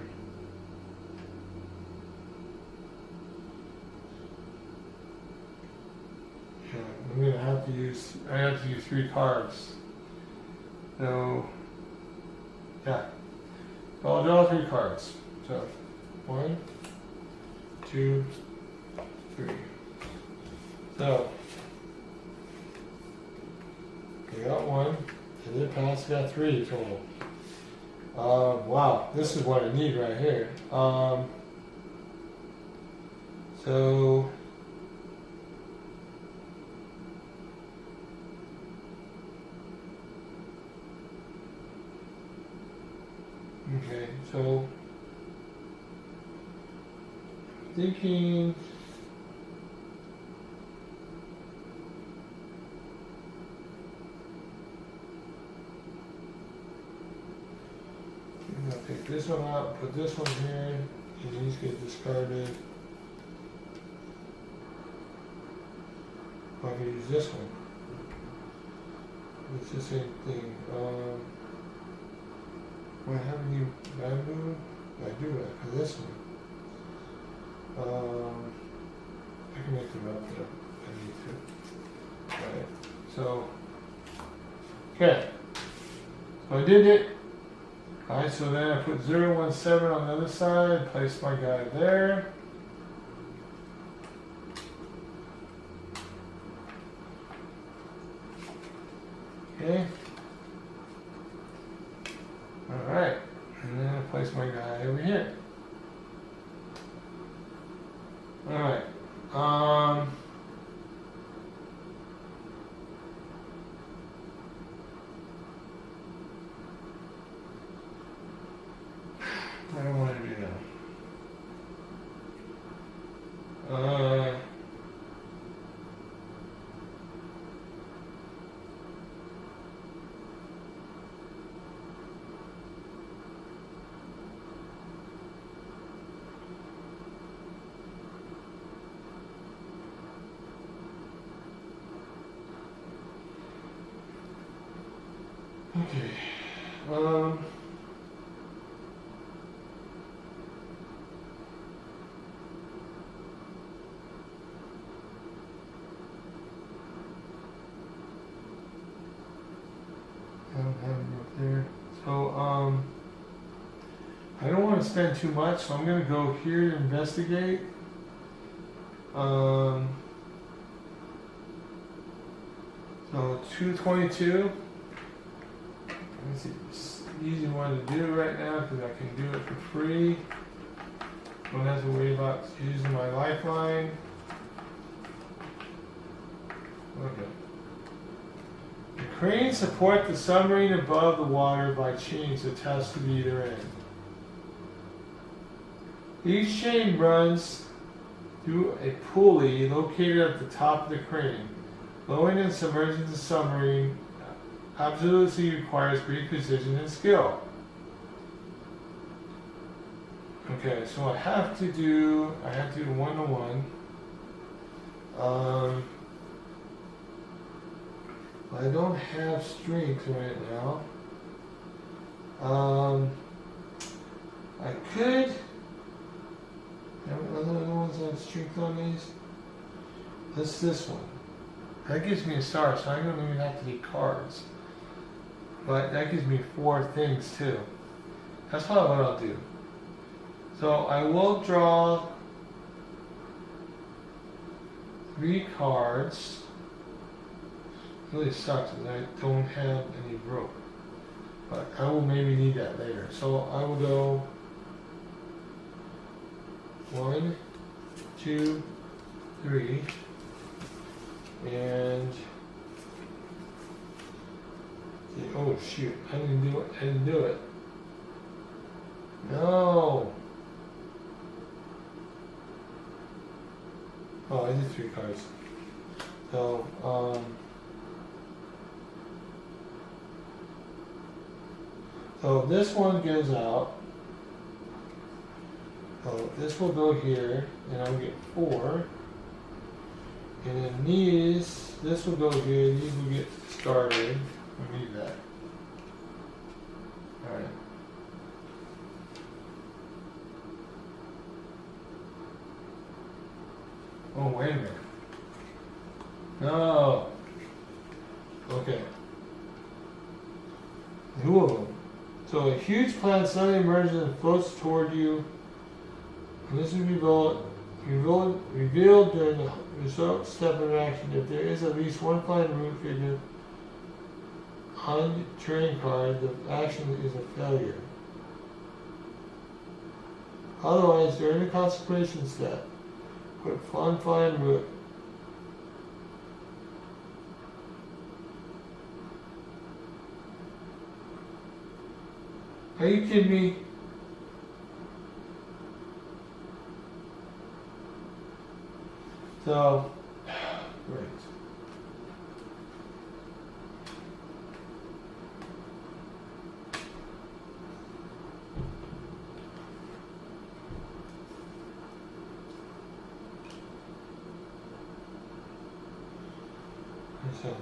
Yeah, I'm going to have to use, I have to use 3 cards. So, yeah. So I'll draw 3 cards. So, 1, 2, 3. So, I got 1, and then pass, got 3 total. Wow, this is what I need right here. So okay, so thinking this one out, put this one here, and these get discarded. I can use this one. It's the same thing. Do I have any bamboo? I do that for this one. I can make them up if I need to. Alright, so, okay. So I did it. Alright, so then I put 017 on the other side, place my guy there. Okay. Alright, and then I place my guy over here. Alright, I don't want to do that. Okay. I don't have it up there. So, I don't want to spend too much, so I'm going to go here to investigate. So 222. It's an easy one to do right now because I can do it for free. Don't have to worry about using my lifeline. Okay. The cranes support the submarine above the water by chains attached to either end. Each chain runs through a pulley located at the top of the crane. Lowering and submerging the submarine absolutely requires great precision and skill. Okay, so I have to do 1-to-1. I don't have strength right now. I could. Have other ones that have strength on these? This one. That gives me a star, so I don't even have to get cards. But that gives me 4 things too. That's probably what I'll do. So I will draw 3 cards. It really sucks that I don't have any rope. But I will maybe need that later. So I will go 1, 2, 3. And oh shoot, I didn't do it. No. Oh, I did 3 cards. So, so this one goes out. So this will go here, and I'll get 4. And then this will go here, these will get discarded. We need that. Alright. Oh, wait a minute. No. Okay. 2 of them. So a huge plant suddenly emerges and floats toward you. And this is revealed during the result step of action. If there is at least one flying root figure on the trading card, the action is a failure. Otherwise, during the consecration step, put flying root. Are you kidding me? So, great. So.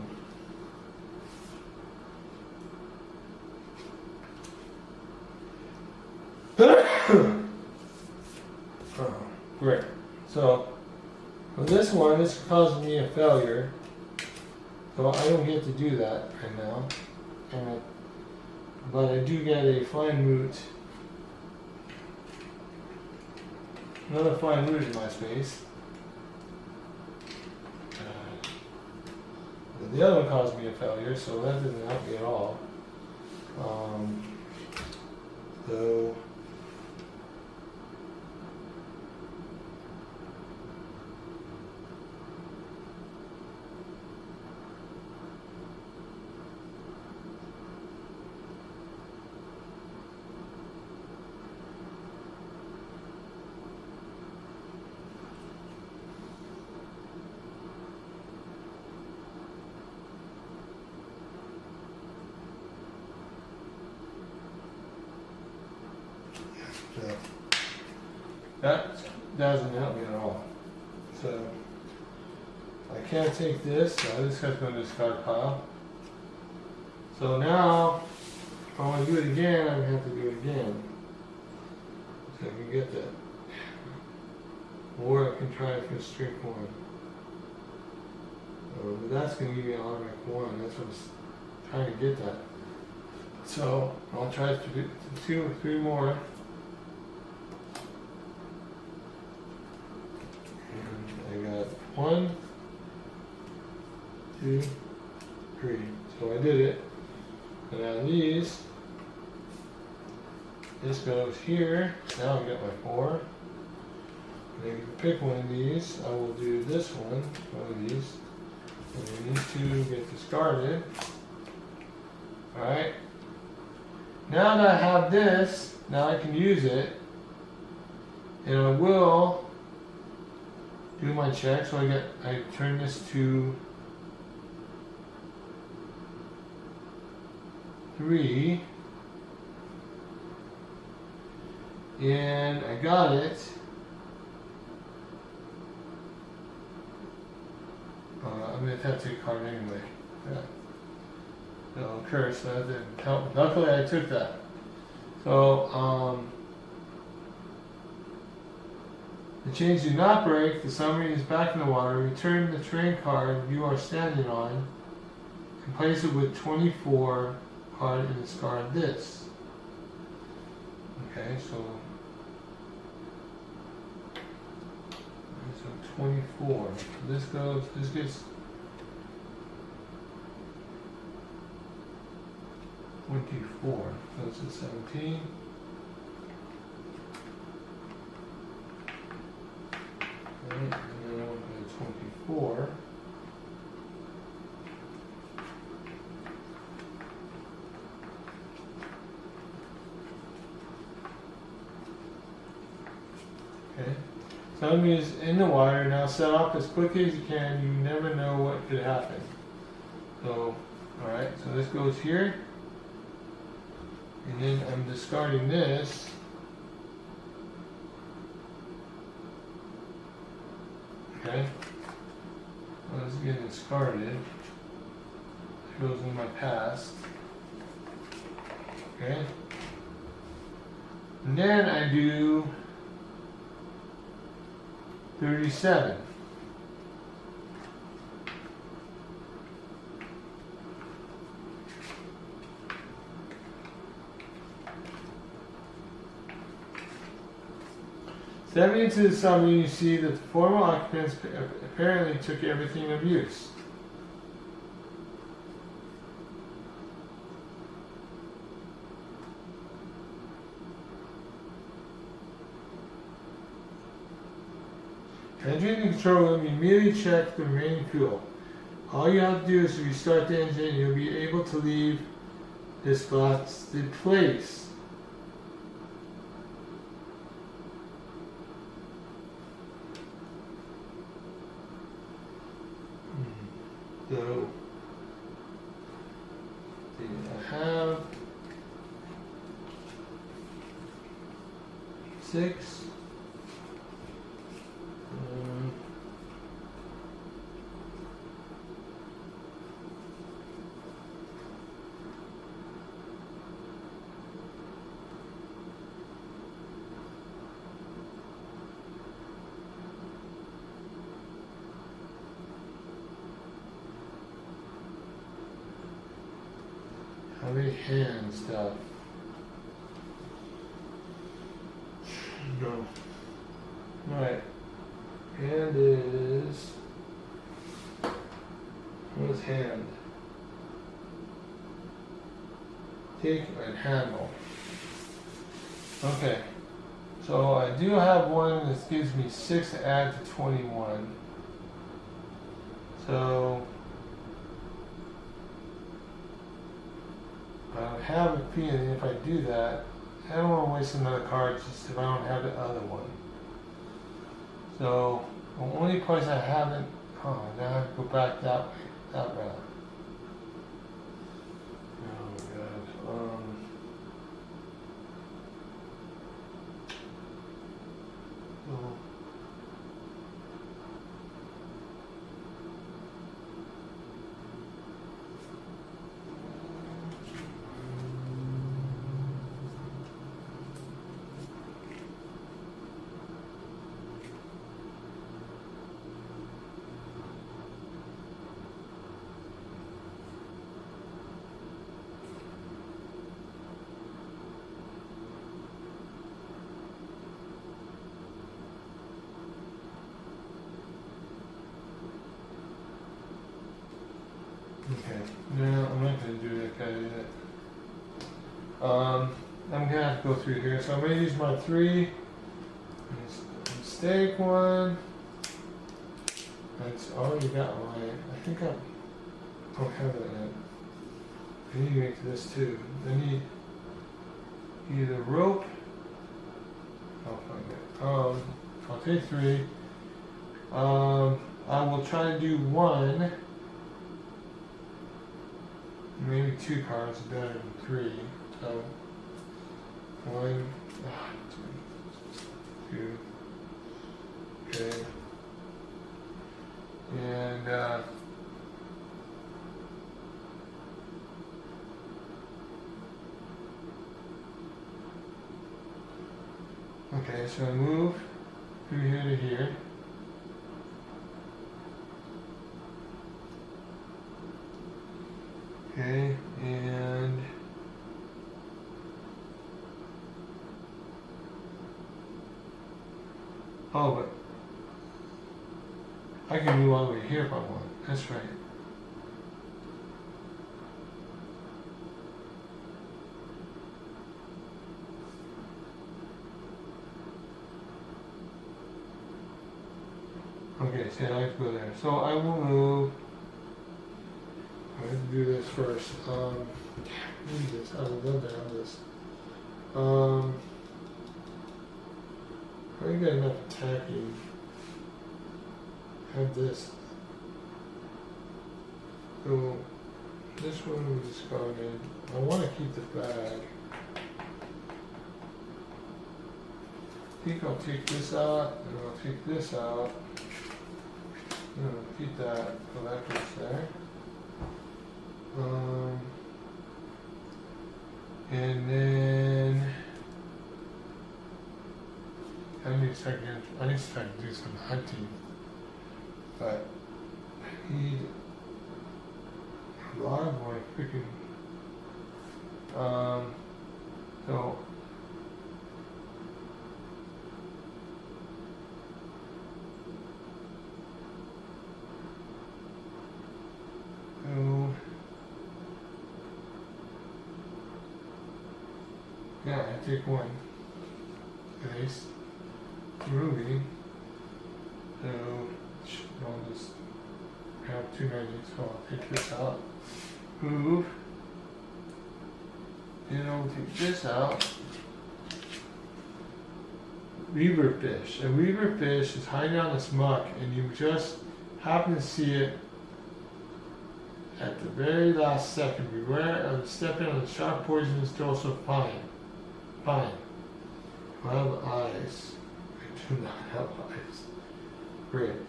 Oh, great. So, for this one, this caused me a failure. So I don't get to do that right now. But I do get a fine root. Another fine root in my space. But the other one caused me a failure, so that didn't help me at all. So that doesn't help me at all. So I can't take this, so this has to go in the discard pile. So now, if I want to do it again, I'm going to have to do it again. So I can get that. Or I can try it for a strict one. But that's going to give me an automatic one. That's what I'm trying to get that. So I'll try to do 2 or 3 more. And I got 1, 2, 3. So I did it. And now these, this goes here. Now I got my 4. And I can pick one of these. I will do this one of these. And then these 2 get discarded. Alright. Now that I have this, now I can use it. And I will do my check. So I turn this to 3. And I got it. I'm going to have to take a card anyway. Yeah. It'll occur, so that didn't help. Luckily I took that. So, the chains do not break. The submarine is back in the water. Return the train card you are standing on. Replace it with 24 card and discard this. Okay, so 24. This gets 24. So it's at 17. Right, and then I want to go to 24. Okay. Submarine is in the water. Now set off as quickly as you can. You never know what could happen. So, alright, so this goes here. And then I'm discarding this. Okay. Well, it's getting discarded. It goes in my past. Okay. And then I do 37. Stepping into the submarine, you see that the former occupants apparently took everything of use. Entering the control room, you immediately check the remaining fuel. All you have to do is to restart the engine and you'll be able to leave this blasted place. So, I have 6. Heavy hand stuff. No. Right. Hand is. What is hand? Take and handle. Okay. So I do have one that gives me 6 to add to 21. So I have a feeling if I do that, I don't want to waste another card just if I don't have the other one. So the only place I haven't, now I have to go back that way, that route. Oh god. Oh. Okay, no, I'm not going to do that guy yet. I'm going to have to go through here. So I'm going to use my 3. Mistake 1. That's already got mine. I think I don't have that yet. I need to make this too. I need either rope. I'll find it. I'll take 3. I will try to do 1. Maybe 2 cards better than 3. So 1, 2. Okay. And okay, so I move through here to here. Okay, and oh, but I can move all the way here if I want. That's right. Okay, so I have to go there. So I will move. I have to do this first. Need this. I would love to have this. I got enough attacking. Have this. So this one we discarded. I want to keep the bag. I think I'll take this out and I'll take this out. Keep that. So that goes there. And then I need to start to do some hunting, but I need a lot more freaking so yeah, I take 1. Nice. Ruby. So I'll just have 2 magic, so I'll take this out. Move. Then I'll take this out. Weaver fish. A weaver fish is hiding on this muck and you just happen to see it at the very last second. Beware of stepping on the sharp poisonous dorsal fine. Fine. I have eyes. I do not have eyes. Great.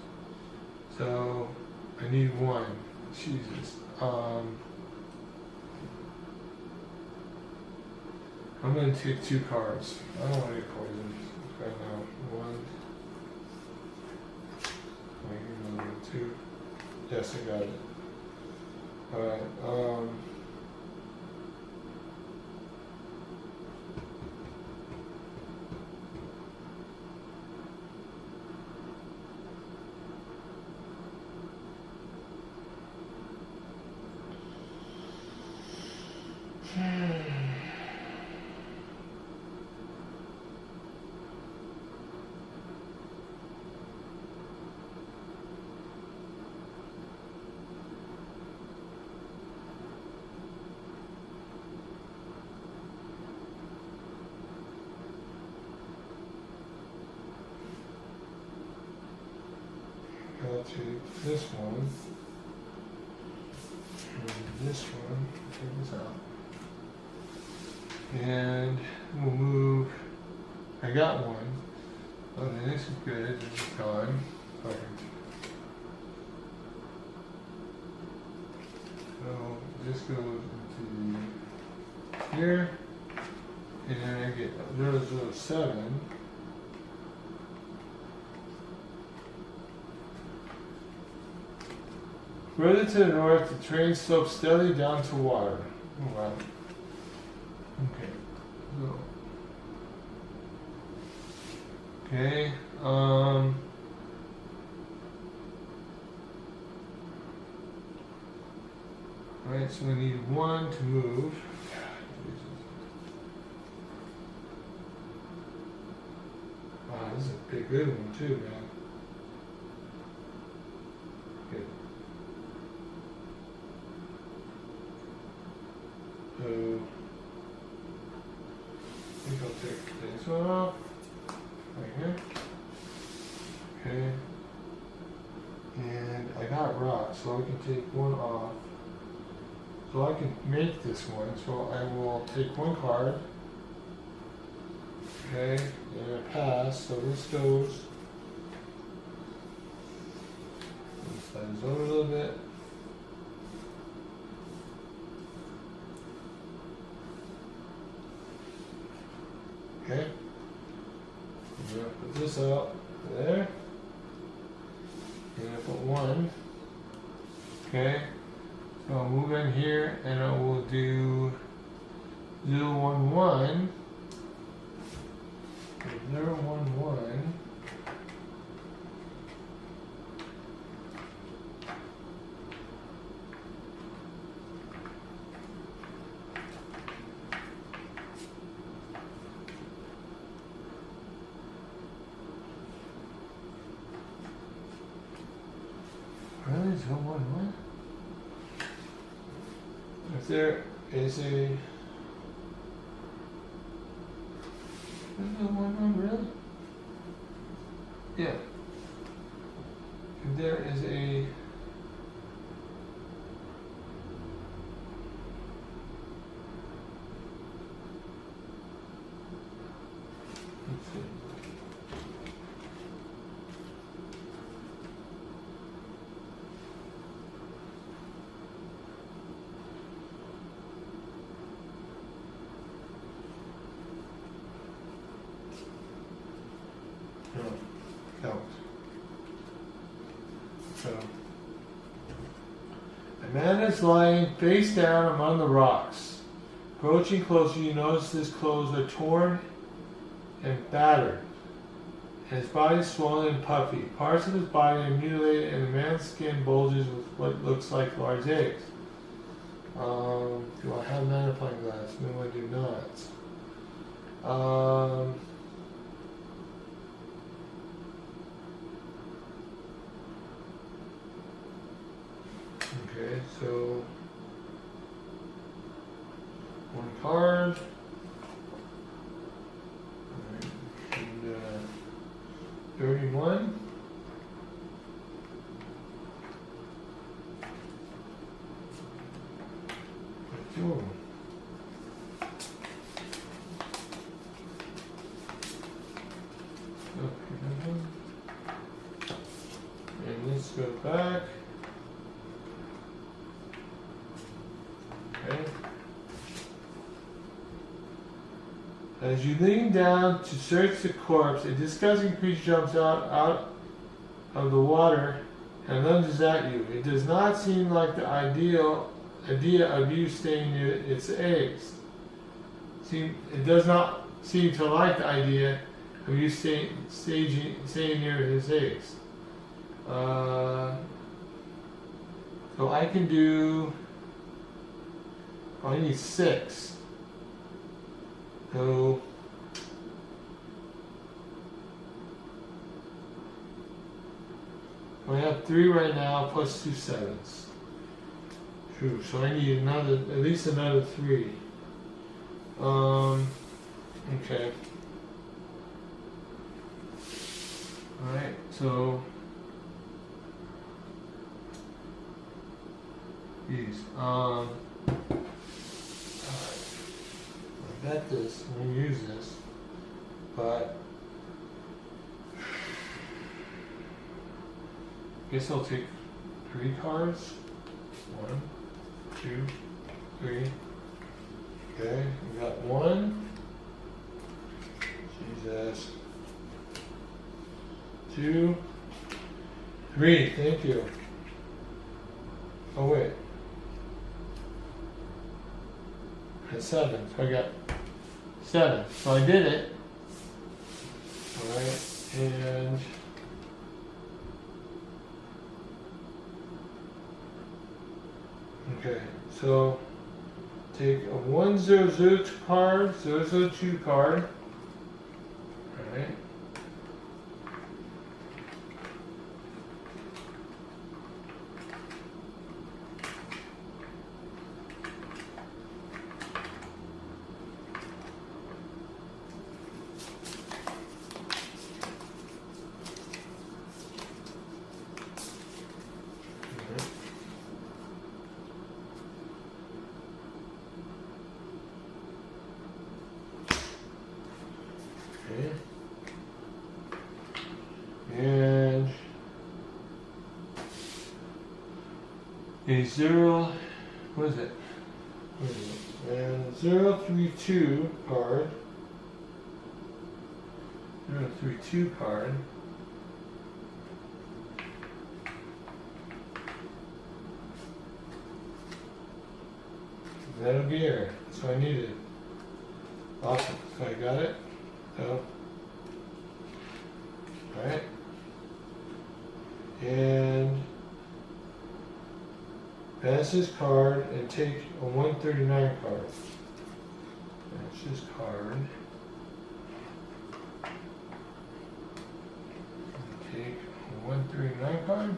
So I need 1. Jesus. I'm going to take 2 cards. I don't want to get poisoned right now. 1. Another 2. Yes, I got it. Alright. Go to this one, and this one, take this out, and we'll move, I got one, okay, this is good, this is gone, perfect. So this goes into here, and then I get 007. Further to the north, the terrain slopes steadily down to water. Oh, wow. Okay. So. Okay. Alright, so we need one to move. Wow, this is a big good one too, man. Okay. So, I think I'll take this one off, right here. Okay. And I got rocks, so I can take one off. So I can make this one, so I will take one card. Okay, and a pass, so this goes. Slide this over a little bit. Okay. I'm gonna put this out there. I'm gonna put one. Okay. So I'll move in here and I will do 011. 011. Really? 011? If there is a... Is there one really? Yeah. If there is a... Let's see. No. So, a man is lying face down among the rocks. Approaching closer, you notice his clothes are torn and battered, and his body is swollen and puffy. Parts of his body are mutilated, and the man's skin bulges with what looks like large eggs. Do I have a magnifying glass? No, I do not. Okay, so one card. And 31. Sure. Okay. And let's go back. Okay. As you lean down to search the corpse, a disgusting creature jumps out of the water and lunges at you. It does not seem like the idea of you staying near its eggs. It does not seem to like the idea of you staying near its eggs. So I can do Oh, I need 6. So I have 3 right now plus 2 7s. True. So I need another, at least another 3. Okay. Alright, so geez. I bet this, I'm gonna use this, but I guess I'll take 3 cards. 1, 2, 3. Okay, we got 1. Jesus. 2, 3. Thank you. Oh wait. And 7. So I got 7. So I did it. Alright, and okay, so take a 1002 card, 002 card. Alright. And a 0, what is it? And 032 card. 032 card. Metal Gear. That's what I needed. Awesome. So I got it. So, alright. And pass this card and take a 139 card. That's this card. Take a 139 card.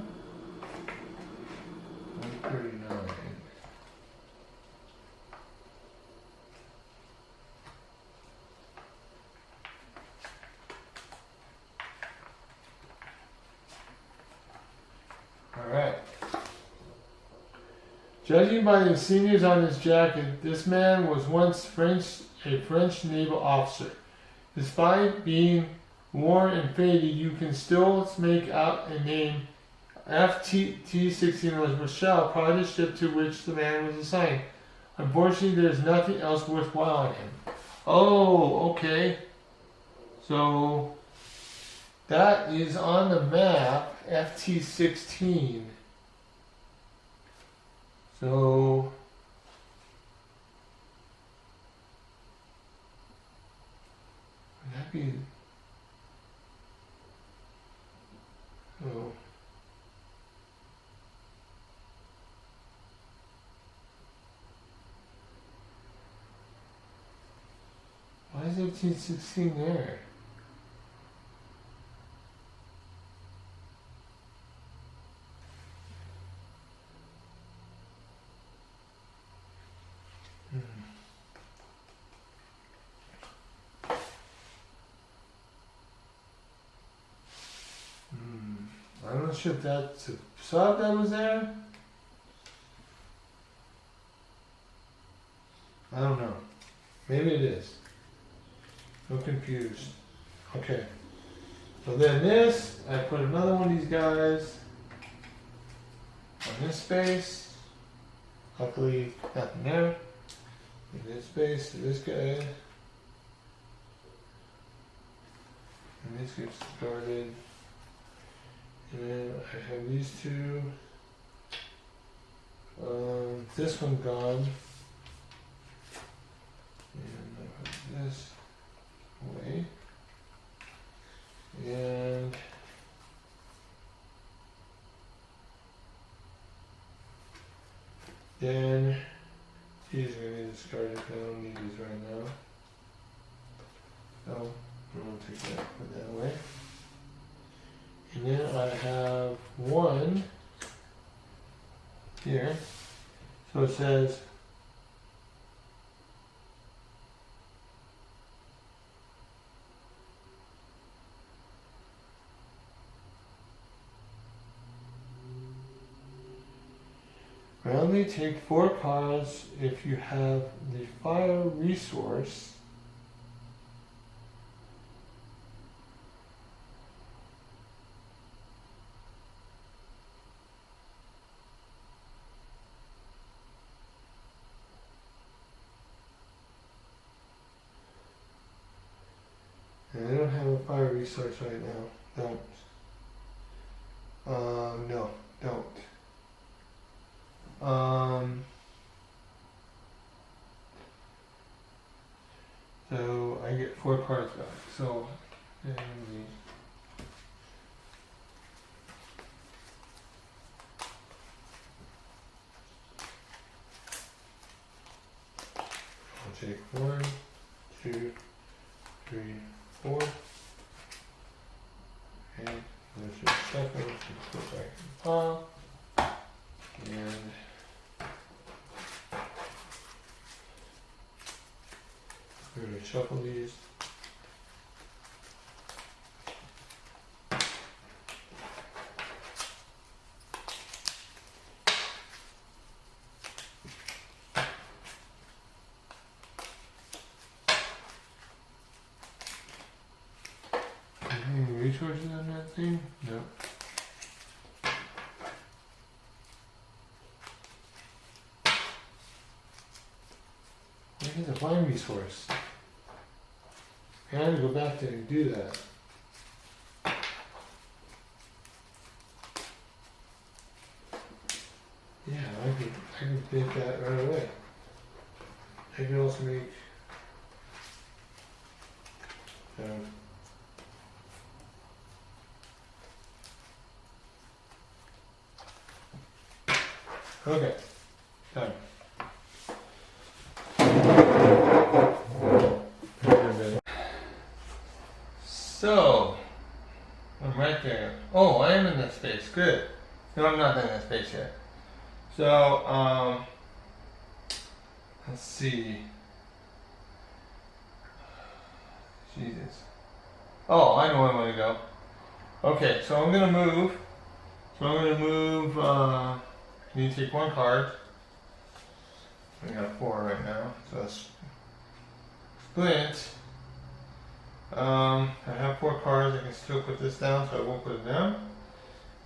139. Alright. Judging by the insignias on his jacket, this man was once a French naval officer. Despite being worn and faded, you can still make out a name, FT-16 was Rochelle, probably the ship to which the man was assigned. Unfortunately, there's nothing else worthwhile on him. Oh, okay. So, that is on the map, FT-16. So, would that be, oh, why is FT-16 there? I'm not sure if that's a sub that was there. I don't know. Maybe it is. I'm confused. Okay. So then this, I put another one of these guys on this space. Luckily, nothing there. In this space, this guy. And this gets started. And I have these two. This one gone. And I put this away. And then These are going to be discarded because I don't need these right now. So I'm going to take that, put that away. And then I have one here. So it says only take 4 cards if you have the fire resource. And I don't have a fire resource right now. Don't. No, don't. So I get 4 cards back. So, and I'll take 1, 2, 3, 4. Okay, there's your second. Let's go back to the pile. And we're going to shuffle these. Any resources on that thing? No. Where's the fire resource? I had to go back there and do that. Yeah, I could make that right away. I can also make okay, done. So, I'm right there. Oh, I am in that space. Good. No, I'm not in that space yet. So, let's see. Jesus. Oh, I know where I'm going to go. Okay, so I'm going to move. You need to take 1 card. I got 4 right now. So that's Splint. I have 4 cards. I can still put this down, so I won't put it down.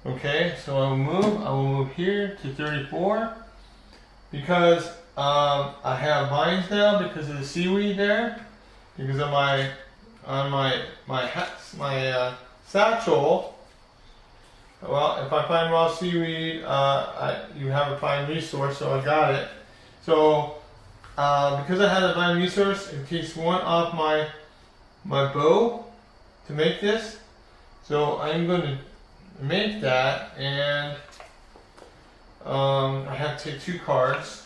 Okay, so I will move here to 34 because I have vines now because of the seaweed there. Because of my satchel. Well, if I find raw seaweed, you have a fine resource, so I got it. So because I had a fine resource, it takes 1 off my bow to make this. So I'm going to make that, and I have to take 2 cards.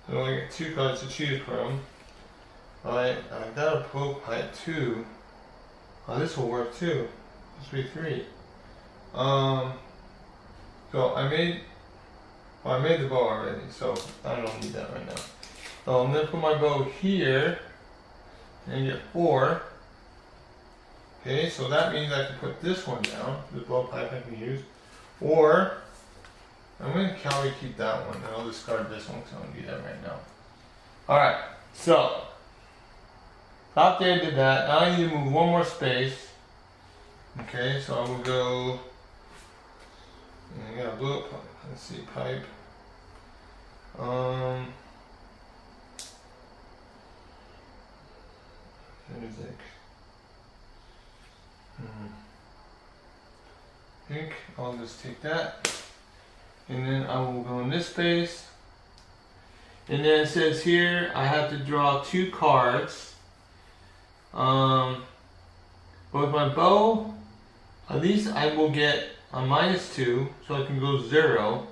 So I only get 2 cards to choose from. Alright, I got a blowpipe too. Oh, this will work too. This will be 3. So I made the bow already, so I don't need that right now. So I'm gonna put my bow here and get 4. Okay, so that means I can put this one down, the blowpipe I can use, or I'm gonna keep that one, and I'll discard this one because I don't need that right now. All right, so top there did that. Now I need to move 1 more space. Okay, so I will go. I got a blue pipe. Let's see, pipe. Music. I think I'll just take that, and then I will go in this space. And then it says here I have to draw 2 cards. But with my bow, at least I will get a -2, so I can go 0.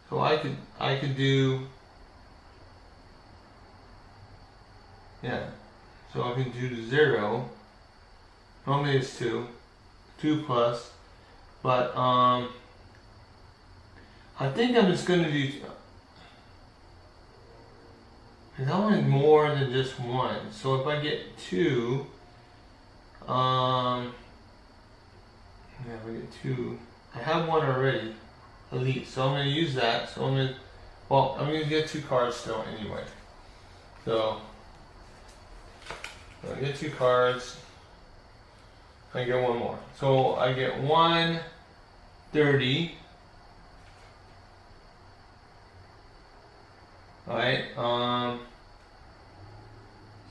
So I could do Yeah. So I can do the 0. Normally it's 2. 2 plus. But I think I'm just gonna do, because I want more than just 1. So if I get 2, yeah, we get 2. I have 1 already, elite. So I'm gonna use that. So I'm gonna get 2 cards still anyway. So I get 2 cards. I get 1 more. So I get 130. Alright,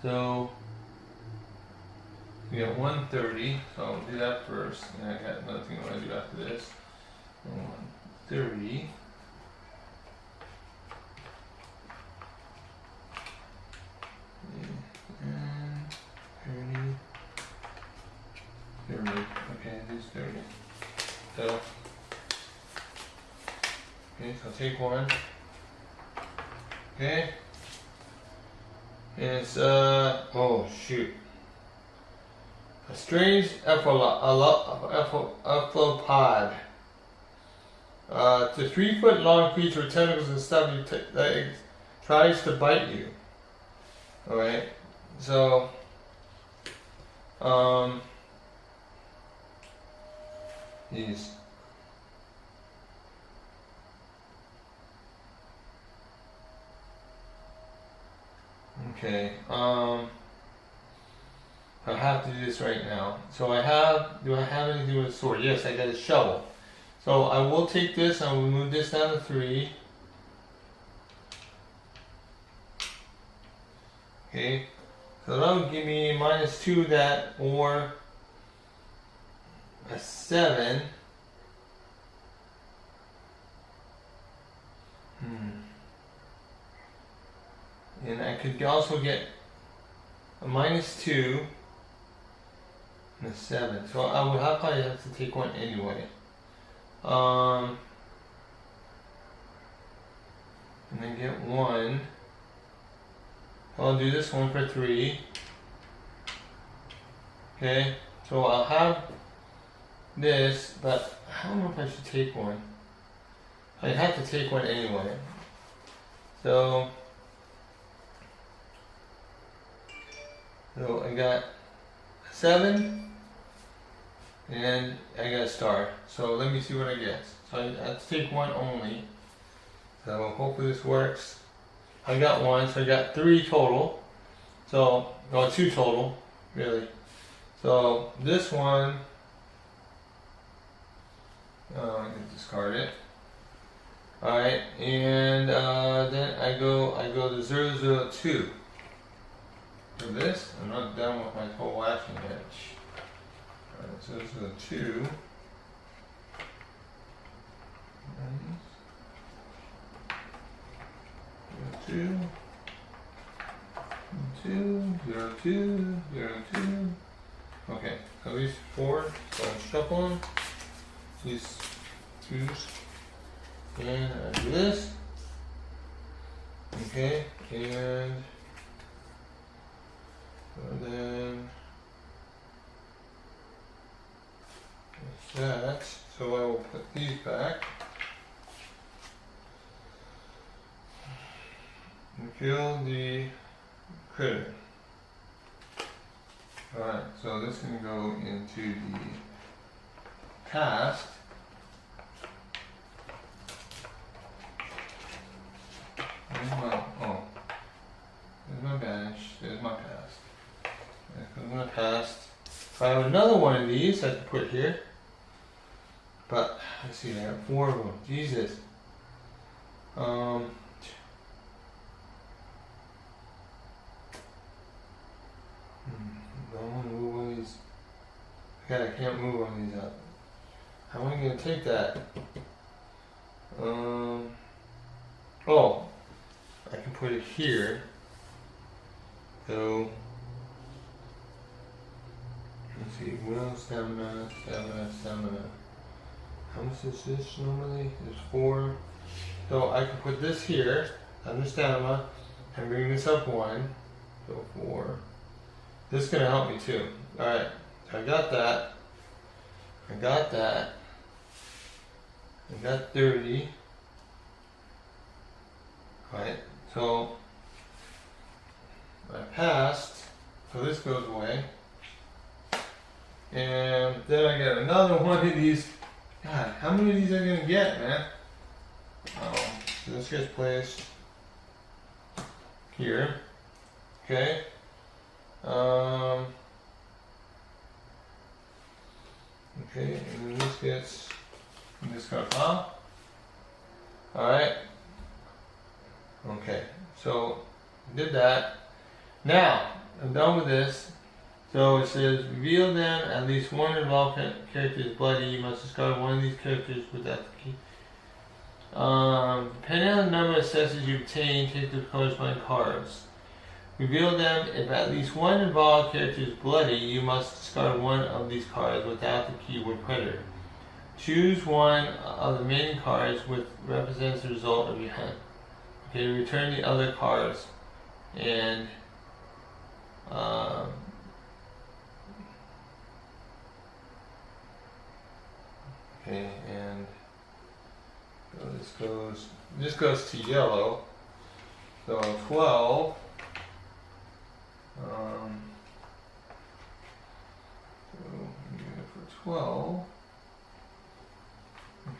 so we got 130, so I'll do that first, and I got another thing I want to do after this. 130. And 30. 30. Okay, this is 30. So, okay, so I'll take 1. Okay. And it's oh shoot. A strange epipod. It's a 3-foot long creature with tentacles and stubby legs tries to bite you. Alright. So these. Okay, I have to do this right now. So do I have anything with a sword? Yes, I got a shovel. So I will take this and we'll move this down to 3. Okay, so that would give me -2 that, or a 7. And I could also get a -2 and a 7. So I'll probably have to take 1 anyway. And then get 1. I'll do this one for 3. Okay, so I'll have this, but I don't know if I should take 1. I have to take 1 anyway. So I got 7 and I got a star. So let me see what I get. So I have to take 1 only. So hopefully this works. I got 1, so I got 3 total. So, well, 2 total, really. So this one, I can discard it. Alright, and then I go to 002. For this, I'm not done with my whole action yet. Alright, so this is a 2. 2, 2, 0, 2, 0, 2. Okay, so these 4, so I'll shuffle them. These 2s. And I do this. Okay, and then that. So I will put these back. And kill the critter. Alright, so this can go into the cast. There's my bench, there's my cast. There's my cast. If I have another one of these I can put here. But let's see, I have 4 of them. Jesus. I want to move one of these. God, I can't move one of these up. How am I going to take that? Oh, I can put it here. So, let's see, will, stamina. How much is this normally? There's 4. So I can put this here, under stamina, and bring this up 1. So 4. This is going to help me too. Alright, I got that. I got that. I got 30. Alright, so I passed, so this goes away. And then I get another one of these. God, how many of these are I gonna get, man? So this gets placed here. Okay. Okay, and then this gets in this card pile. Alright. Okay, so did that. Now, I'm done with this. So it says, reveal them, at least one involved character is bloody. You must discard one of these characters without the key. Depending on the number of successes you obtain, take the corresponding cards. Reveal them, if at least one involved character is bloody, you must discard one of these cards without the keyword predator. Choose one of the remaining cards which represents the result of your hand. Okay, return the other cards and okay, and so this goes to yellow. So 12. So I'm doing it for 12.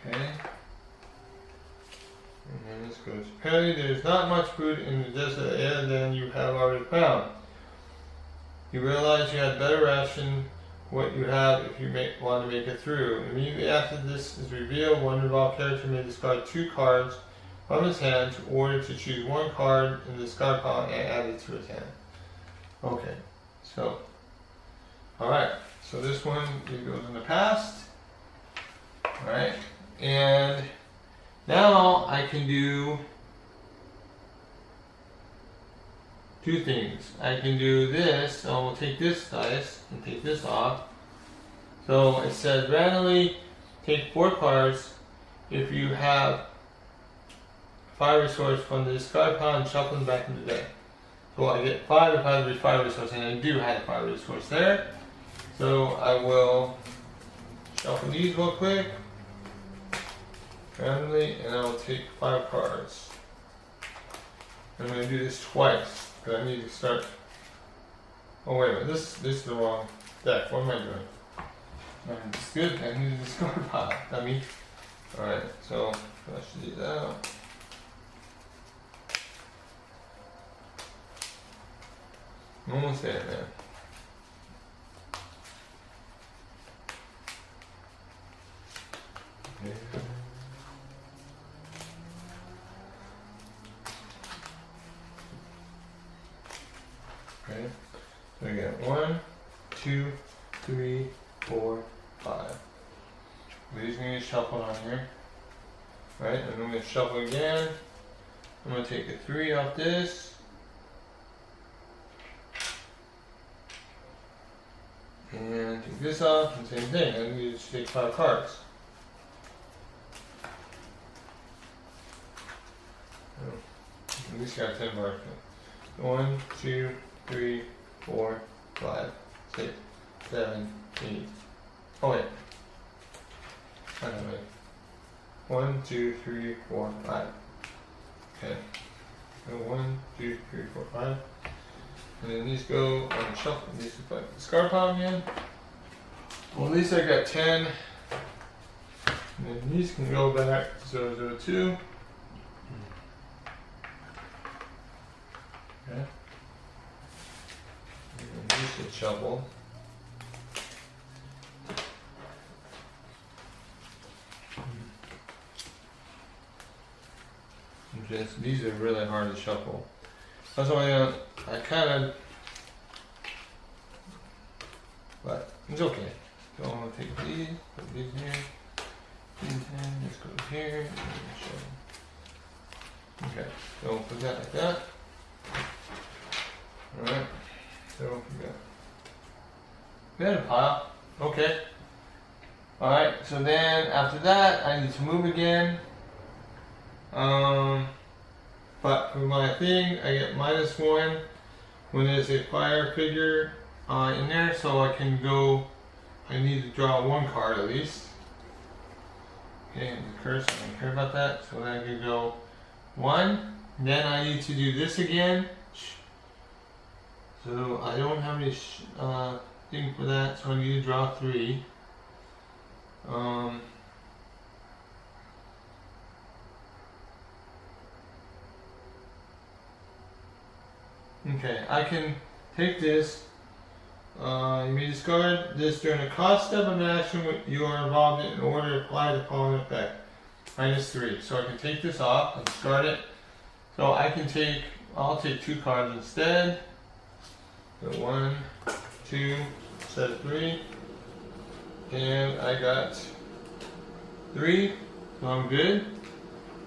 Okay. And then this goes. Apparently there's not much food in the desert area than you have already found. You realize you had better ration what you have if you want to make it through. Immediately after this is revealed, one involved character may discard 2 cards from his hand in order to choose one card in the discard pile and add it to his hand. Okay, so, alright, so this one it goes in the past. Alright, and now I can do 2 things. I can do this, so we'll take this dice and take this off. So it says randomly take 4 cards if you have 5 resource from the discard pile and shuffle them back into the deck. So I get 5 if I have 5 resource, and I do have 5 resource there. So I will shuffle these real quick randomly, and I'll take 5 cards. I'm going to do this twice. I need to start. Oh wait a minute, this is the wrong deck. What am I doing? It's good. I need to discard pile. Dummy. Alright, so I should do that. I'm almost there, man. Okay. Okay, so we got 1, 2, 3, 4, 5. These are going to get shuffled on here. Right, and I'm going to shuffle again. I'm going to take a 3 off this. And take this off, and same thing. I need to take 5 cards. At least got 10 bars. 1, 2, 3, 4, 5, 6, 7, 8. Oh wait. I don't know. 1, 2, 3, 4, 5. Okay. So 1, 2, 3, 4, 5. And then these go on the shuffle. These go back to the discard pile again. Well, at least I got 10. And then these can go back to 002. Okay. And then these get shuffled. These are really hard to shuffle. That's why I kind of, but it's okay. So I'm gonna take these, put these here, this goes here, and shuffle. Okay, so put that like that. Alright, so we got a pile. Okay. Alright, so then after that I need to move again. But for my thing I get -1 when there's a fire figure in there, so I can go. I need to draw one card at least. Okay, and the curse, I don't care about that. So then I can go 1. Then I need to do this again. So I don't have any thing for that, so I need to draw 3. Okay, I can take this. You may discard this during the cost step of an action you are involved in order to apply the following effect. -3. So I can take this off and discard it. So I can take, I'll take 2 cards instead. So 1, 2, instead of 3. And I got 3, so I'm good.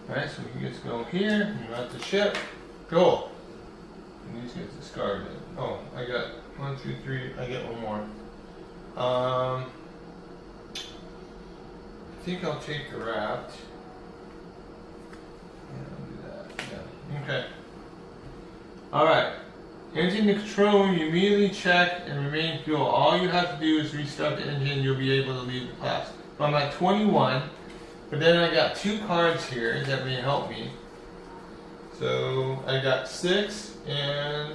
Alright, so we can just go here, and out the ship, go. And these get discarded. Oh, I got 1, 2, 3, I get 1 more. I think I'll take the raft. Yeah, I'll do that. Yeah. Okay. Alright. Entering the control room, you immediately check and remain fuel. All you have to do is restart the engine, you'll be able to leave the class. So I'm at 21, but then I got 2 cards here that may help me. So I got 6 and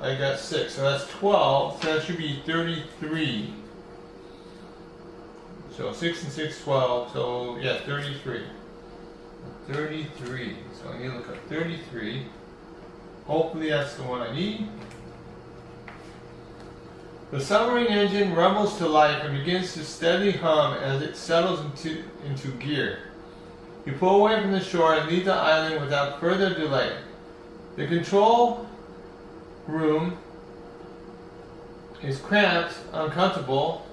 I got 6. So that's 12, so that should be 33. So 6 and 6, 12. So yeah, 33. 33. So I need to look up 33. Hopefully that's the one I need. The submarine engine rumbles to life and begins to steadily hum as it settles into gear. You pull away from the shore and leave the island without further delay. The control room is cramped, uncomfortable.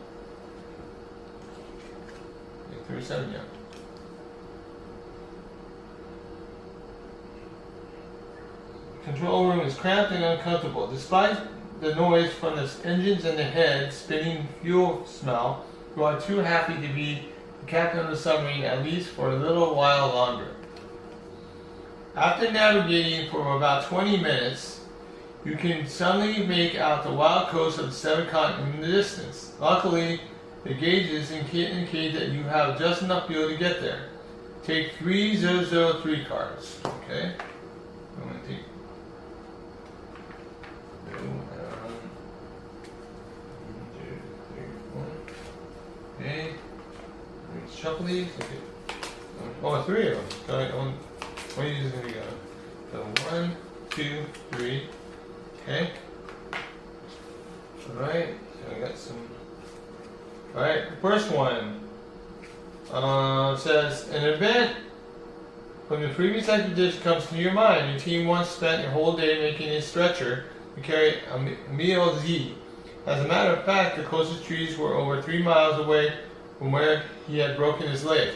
37, yeah. Control room is cramped and uncomfortable. Despite the noise from the engines and the head spinning fuel smell, you are too happy to be the captain of the submarine at least for a little while longer. After navigating for about 20 minutes, you can suddenly make out the wild coast of the 7th continent in the distance. Luckily, the gauges indicate that you have just enough fuel to get there. Take 3003 cards. Okay? I'm going to take okay. Shuffle these. Okay. Oh, 3 of them. So what are you using to go? So 1, 2, 3. Okay. Alright. So I got some. Alright. The first one says an event from the previous expedition comes to your mind. Your team once spent a whole day making a stretcher to carry a meal Z. As a matter of fact, the closest trees were over 3 miles away from where he had broken his leg.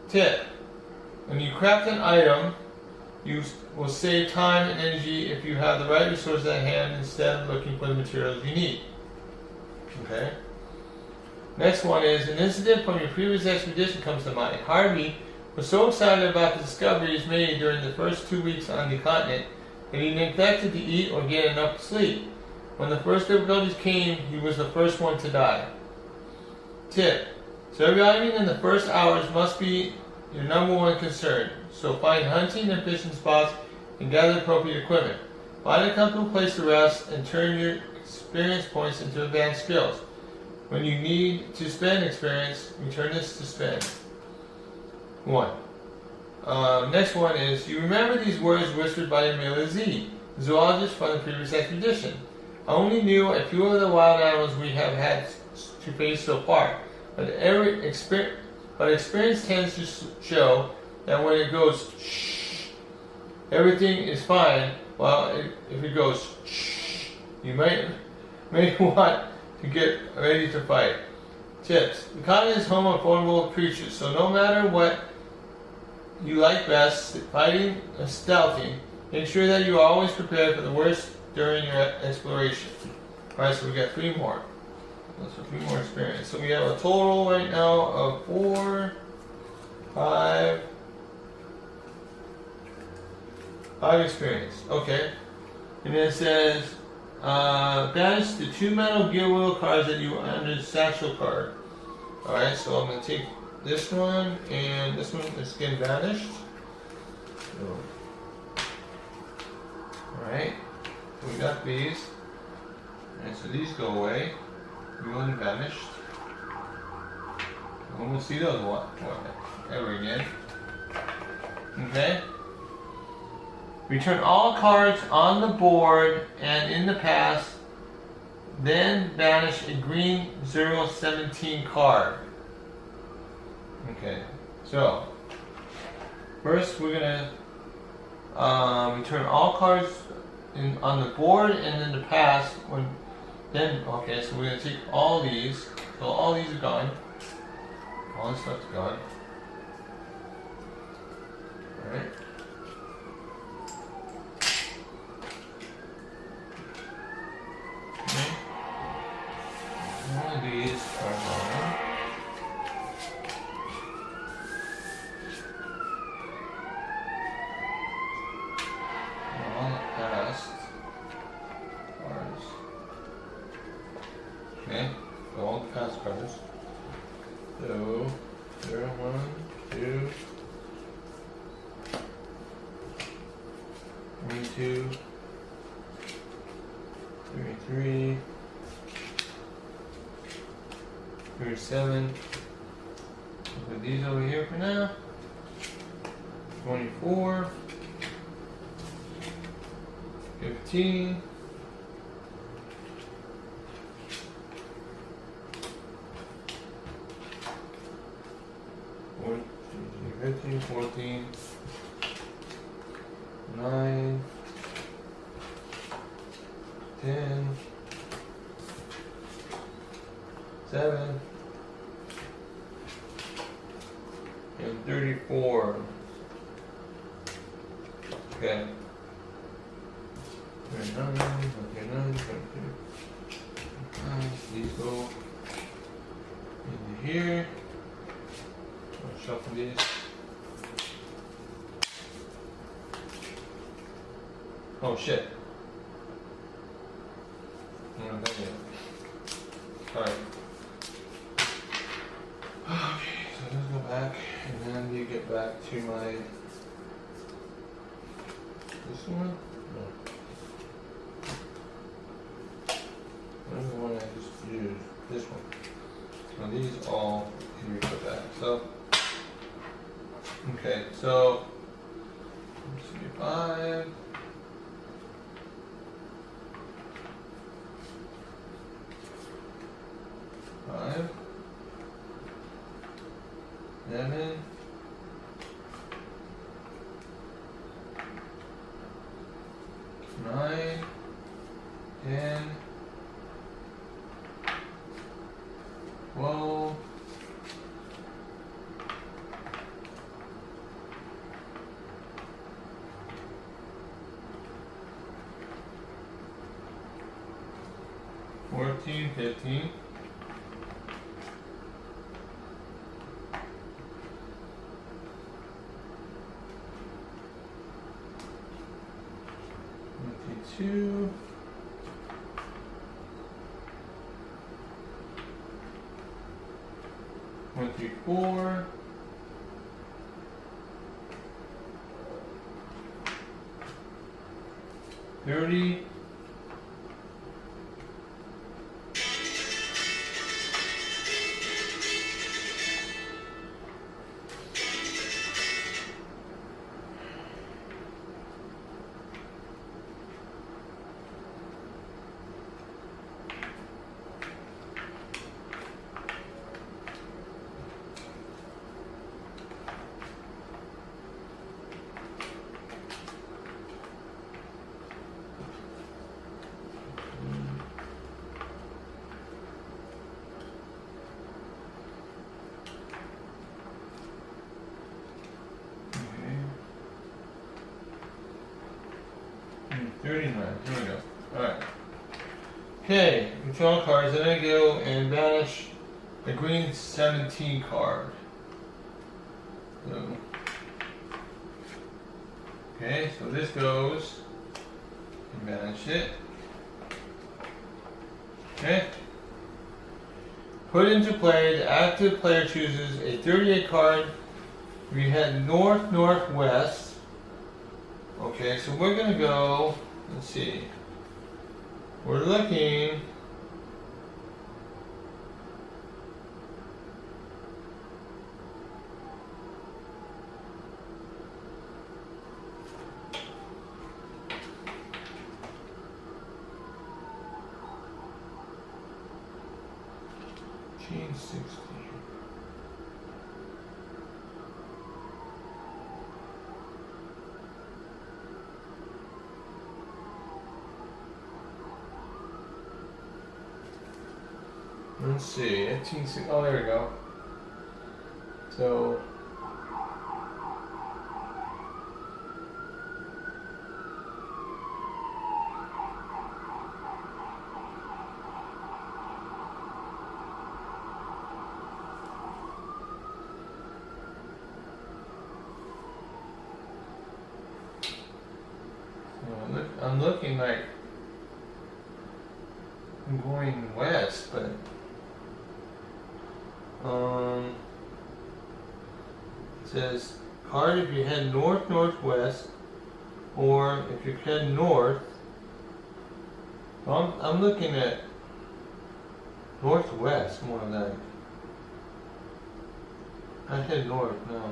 Tip: when you craft an item, you will save time and energy if you have the right resources at hand instead of looking for the materials you need. Okay. Next one is an incident from your previous expedition comes to mind. Harvey was so excited about the discoveries made during the first 2 weeks on the continent that he neglected to eat or get enough sleep. When the first difficulties came, he was the first one to die. Tip: surviving in the first hours must be your number one concern, so find hunting and fishing spots and gather appropriate equipment. Find a comfortable place to rest and turn your experience points into advanced skills. When you need to spend experience, return this to spend. 1. Next one is, you remember these words whispered by Amelia Z, zoologist from the previous expedition. I only knew a few of the wild animals we have had to face so far, but experience tends to show that when it goes shh, everything is fine, while if it goes shh, you may want to get ready to fight. Tips: the continent is home of formidable creatures, so no matter what you like best, fighting or stealthing, make sure that you are always prepared for the worst during your exploration. Alright, so we got 3 more. That's for 3 more experience. So we have a total right now of 4, 5 experience. Okay. And then it says, banish the 2 metal gear wheel cards that you under the satchel card. Alright, so I'm going to take this one and this one is getting banished. Alright, so we got these. And so these go away. We want them banished. And we'll see those ever again. Okay? Return all cards on the board and in the past, then banish a green 017 card. Okay, so first we're gonna return all cards on the board and in the past. Okay, so we're gonna take all these. So all these are gone. All this stuff's gone. All right. All of these are gone. All the past cards. Okay, all the past cards. So, 0, 1, 2, 22, 33, 37. Put these over here for now. 24, 15, 14, 9, 10, 7, and 34. Okay. 39, 39, 32. These go into here. I'll shuffle these. Oh shit. I'm not done yet. Alright. Okay, so let's go back and then you get back to my this one? No. Where's the one I just used? This one. Now these all can be put back. So okay, so let's see, 5. 5, 7, 9, 10, 12, 14, 15. 22, 24, 30, 39. Here we go. Alright. Okay, control cards. Then I go and banish the green 17 card. So, okay, so this goes Banish it. Okay. Put into play, the active player chooses a 38 card. We head north-northwest. Okay, so we're gonna go, let's see. We're looking. Gene 60. Let's see, 1860. Oh, there we go. So, I'm looking like I'm going west, but it says card if you head north-northwest, or if you head north. Well, I'm looking at northwest more than I head north now.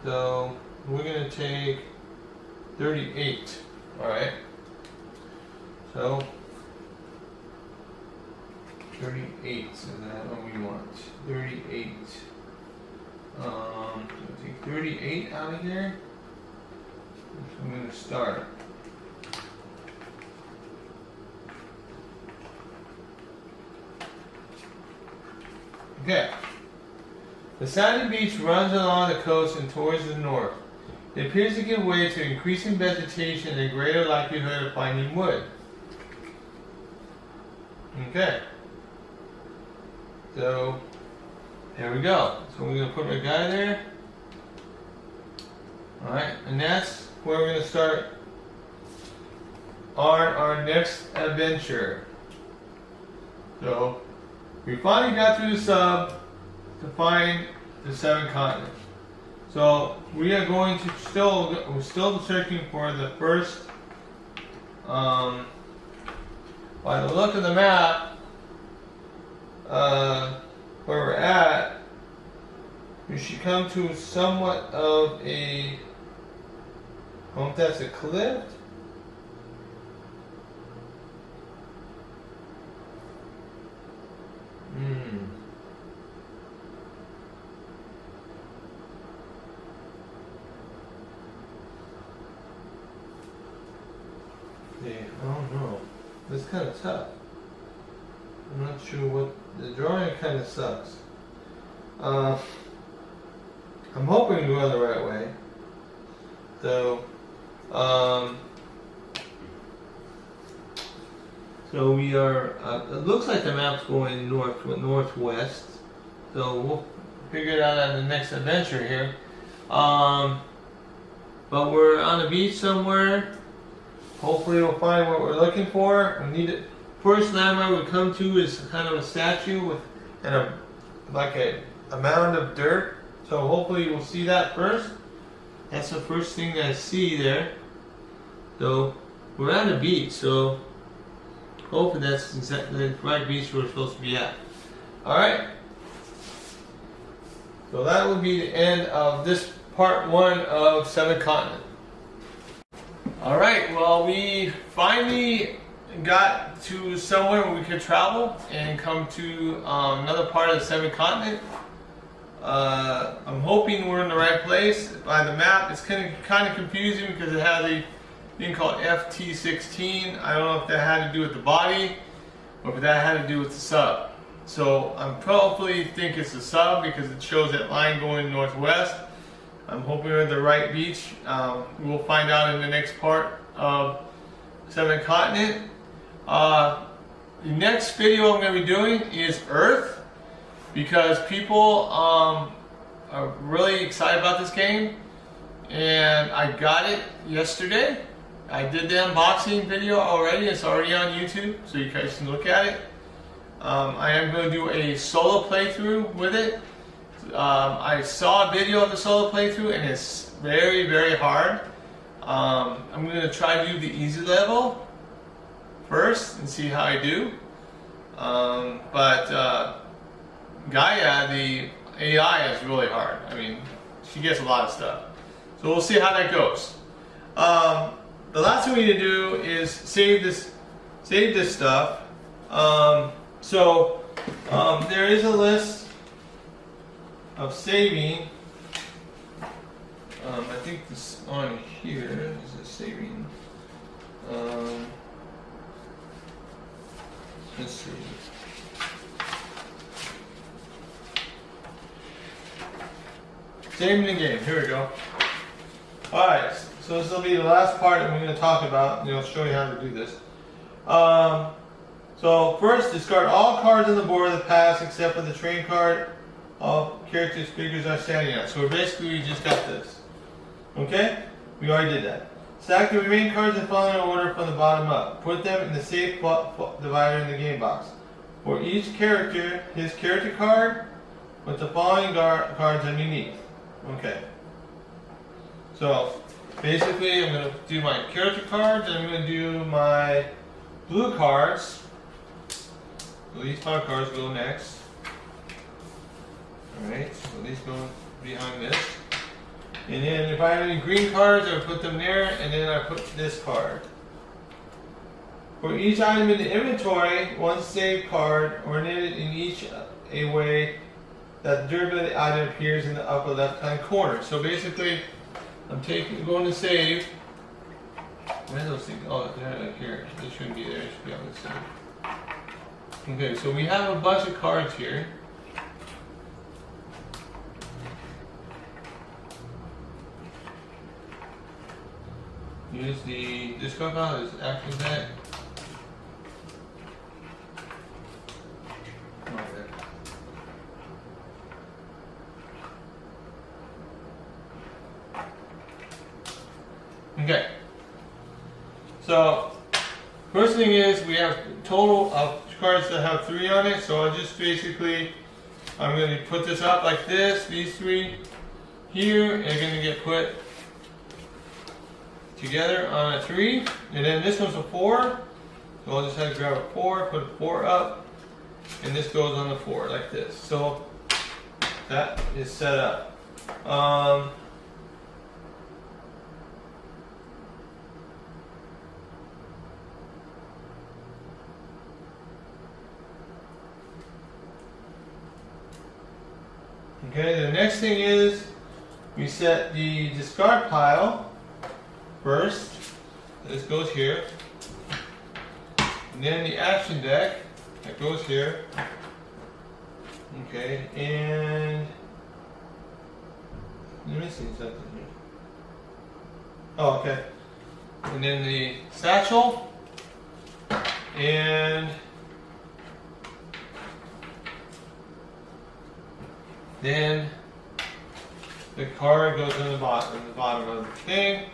So we're gonna take 38. All right. So 38 is that what we want? 38. So take 38 out of here. So I'm gonna start. Okay. The sandy beach runs along the coast and towards the north. It appears to give way to increasing vegetation and a greater likelihood of finding wood. Okay. So, there we go. So we're going to put my guy there. Alright, and that's where we're going to start on our next adventure. So, we finally got through the sub to find the 7 continents. So we are going to we're still searching for the first, by the look of the map, where we're at, we should come to somewhat of a, I don't know if that's a cliff. I don't know. It's kind of tough. I'm not sure what the drawing kind of sucks. I'm hoping to go the right way. So, so we are. It looks like the map's going northwest. So we'll figure it out on the next adventure here. But we're on a beach somewhere. Hopefully we'll find what we're looking for. We need it. First landmark we come to is kind of a statue with like a mound of dirt. So hopefully we'll see that first. That's the first thing I see there. So we're on a beach, so hopefully that's exactly the right beach we're supposed to be at. Alright. So that will be the end of this part 1 of 7 Continents. Alright, well we finally got to somewhere where we could travel and come to another part of the 7 Continent. I'm hoping we're in the right place. By the map, it's kind of confusing because it has a thing called FT16. I don't know if that had to do with the body or if that had to do with the sub. So I'm probably think it's the sub because it shows that line going northwest. I'm hoping we're at the right beach. We'll find out in the next part of 7 Continent. The next video I'm going to be doing is Earth because people are really excited about this game, and I got it yesterday. I did the unboxing video already. It's already on YouTube, so you guys can look at it. I am going to do a solo playthrough with it. I saw a video of the solo playthrough, and it's very, very hard. I'm going to try to do the easy level first and see how I do. But Gaia, the AI, is really hard. I mean, she gets a lot of stuff. So we'll see how that goes. The last thing we need to do is save this stuff. There is a list of saving. I think this on here is a saving. Let's see. Saving the game. Here we go. All right. So this will be the last part that we're going to talk about, and I'll show you how to do this. So first, discard all cards on the board of the pass except for the train card. All characters figures are standing on. So basically, we just got this. Okay? We already did that. Stack the remaining cards in following order from the bottom up. Put them in the safe divider in the game box. For each character, his character card with the following cards underneath. Okay. So basically, I'm going to do my character cards, and I'm going to do my blue cards. So these 5 cards go next. Alright, so these go behind this. And then if I have any green cards, I put them there, and then I put this card. For each item in the inventory, one saved card ornamented in each a way that the durability item appears in the upper left-hand corner. So basically, I'm going to save. Where are those things? Oh, they're like here. They shouldn't be there. They should be on this side. Okay, so we have a bunch of cards here. Use the discard pile as action deck. Okay. So first thing is we have a total of cards that have 3 on it. So I'll just basically, I'm going to put this up like this. These 3 here are going to get put together on a 3, and then this one's a 4, so I'll just have to grab a 4, put a 4 up, and this goes on the 4 like this. So that is set up. Okay, the next thing is we set the discard pile first. This goes here. And then the action deck that goes here. Okay, and I'm missing something here. Oh, okay. And then the satchel, and then the card goes on the bottom of the thing.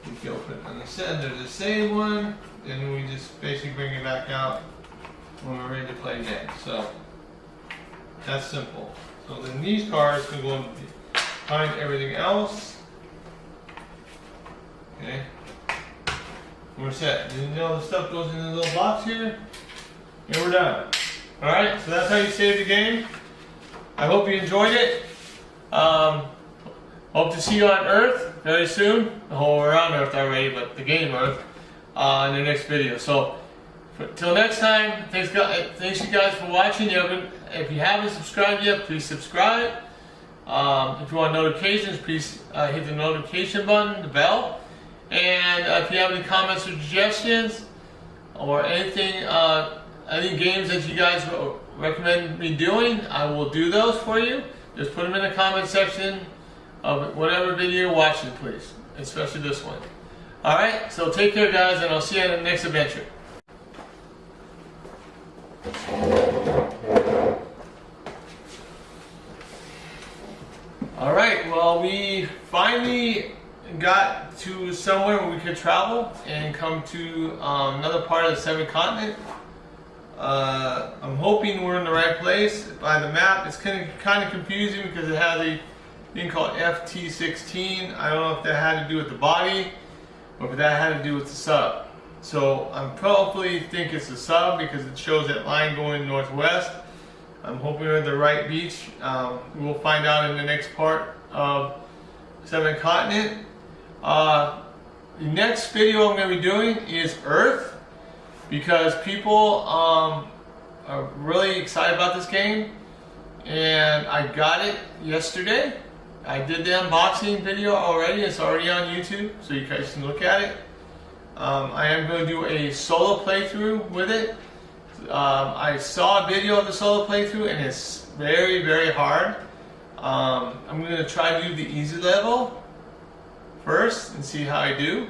You can open it on the center, the same one, and we just basically bring it back out when we're ready to play next. So that's simple. So then these cards can go behind everything else. Okay, we're set. You know the stuff goes in the little box here, and we're done. All right, so that's how you save the game. I hope you enjoyed it. Hope to see you on Earth very soon. Oh, we're on Earth already, but the game Earth in the next video. So, till next time, thanks you guys for watching. If you haven't subscribed yet, please subscribe. If you want notifications, please hit the notification button, the bell. And if you have any comments or suggestions, or anything, any games that you guys recommend me doing, I will do those for you. Just put them in the comment section of whatever video you're watching, please, especially this one. Alright, so take care guys, and I'll see you in the next adventure. Alright, well, we finally got to somewhere where we could travel and come to another part of the 7th continent. I'm hoping we're in the right place. By the map, it's kind of confusing because it has a thing called FT16. I don't know if that had to do with the body or if that had to do with the sub. So I probably think it's the sub because it shows that line going northwest. I'm hoping we're at the right beach. We'll find out in the next part of 7th continent. The next video I'm going to be doing is Earth, because people are really excited about this game, and I got it yesterday. I did the unboxing video already. It's already on YouTube, so you guys can look at it. I am going to do a solo playthrough with it. I saw a video of the solo playthrough, and it's very, very hard. I'm going to try to do the easy level first and see how I do.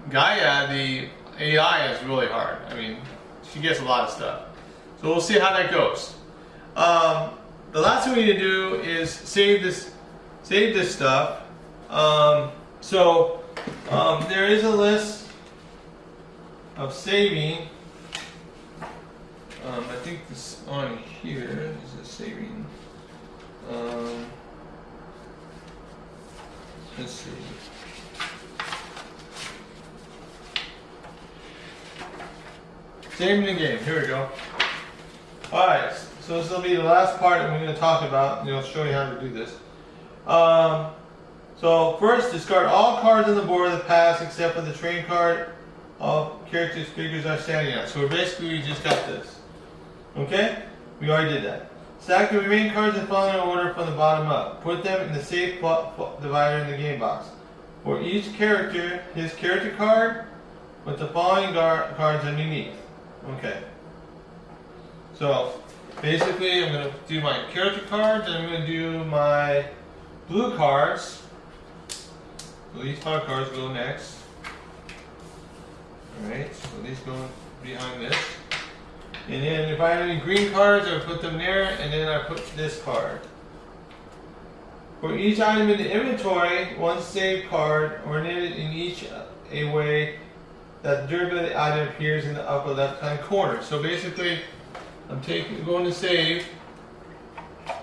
Gaia, the AI, is really hard. I mean, she gets a lot of stuff. So we'll see how that goes. The last thing we need to do is save this stuff. There is a list of saving. I think this on here is a saving. Let's see. Saving the game. Here we go. Alright, so this will be the last part that we're going to talk about, and I'll show you how to do this. So first, discard all cards on the board of the pass except for the train card all characters figures are standing on. So we just got this. Okay? We already did that. Stack the remaining cards in following order from the bottom up. Put them in the safe divider in the game box. For each character, his character card with the following cards underneath. Okay. So basically, I'm going to do my character cards, and I'm going to do my blue cards. So these 5 cards go next. Alright, so these go behind this. And then if I have any green cards, I put them there, and then I put this card. For each item in the inventory, one saved card ornamented in each a way that the durability item appears in the upper left-hand corner. So basically, I'm going to save.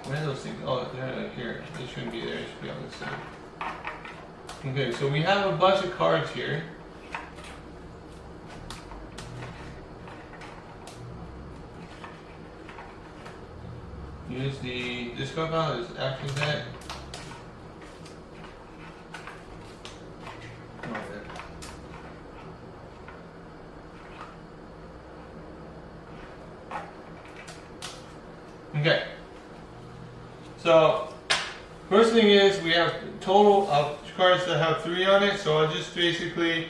Where are those things? Oh, they're here. They shouldn't be there. They should be on this side. Okay, so we have a bunch of cards here. Use the discard pile as action deck. Okay. So first thing is we have a total of cards that have 3 on it. So I'll just basically,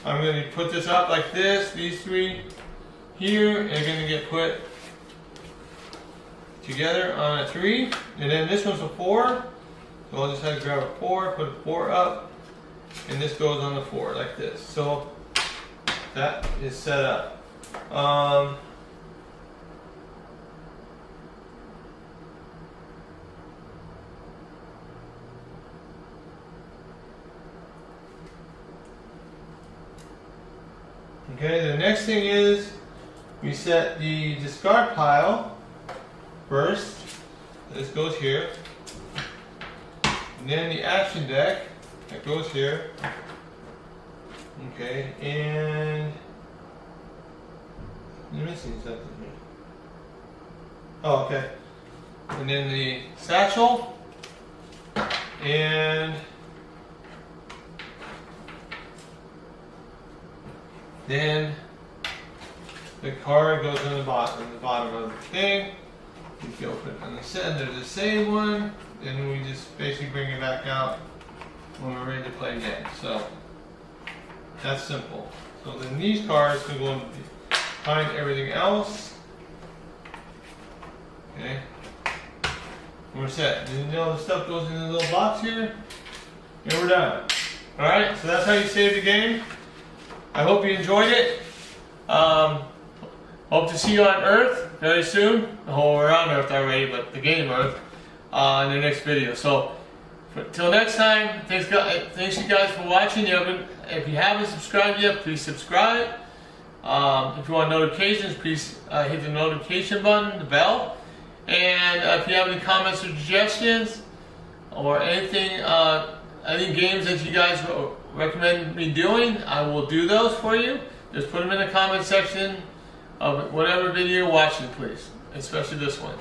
I'm going to put this up like this. These 3 here are going to get put together on a 3, and then this one's a 4, so I'll just have to grab a 4, put a 4 up, and this goes on the 4 like this. So that is set up. Okay, the next thing is we set the discard pile first. This goes here. And then the action deck that goes here. Okay, and I'm missing something here. Oh, okay. And then the satchel, and then the card goes on the bottom of the thing. You can open it on the center, the same one, and we just basically bring it back out when we're ready to play again. So that's simple. So then these cards can go behind everything else. Okay, and we're set. And then all the stuff goes in the little box here, and we're done. All right, so that's how you save the game. I hope you enjoyed it. Hope to see you on Earth very soon. Oh, we're on Earth already, but the game Earth in the next video. So Till next time, thanks you guys for watching. If you haven't subscribed yet, please subscribe. If you want notifications, please hit the notification button, the bell. And if you have any comments or suggestions or anything, any games that you guys recommend me doing, I will do those for you. Just put them in the comment section of whatever video you're watching, please, especially this one.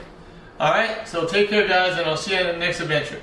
Alright, so take care guys, and I'll see you in the next adventure.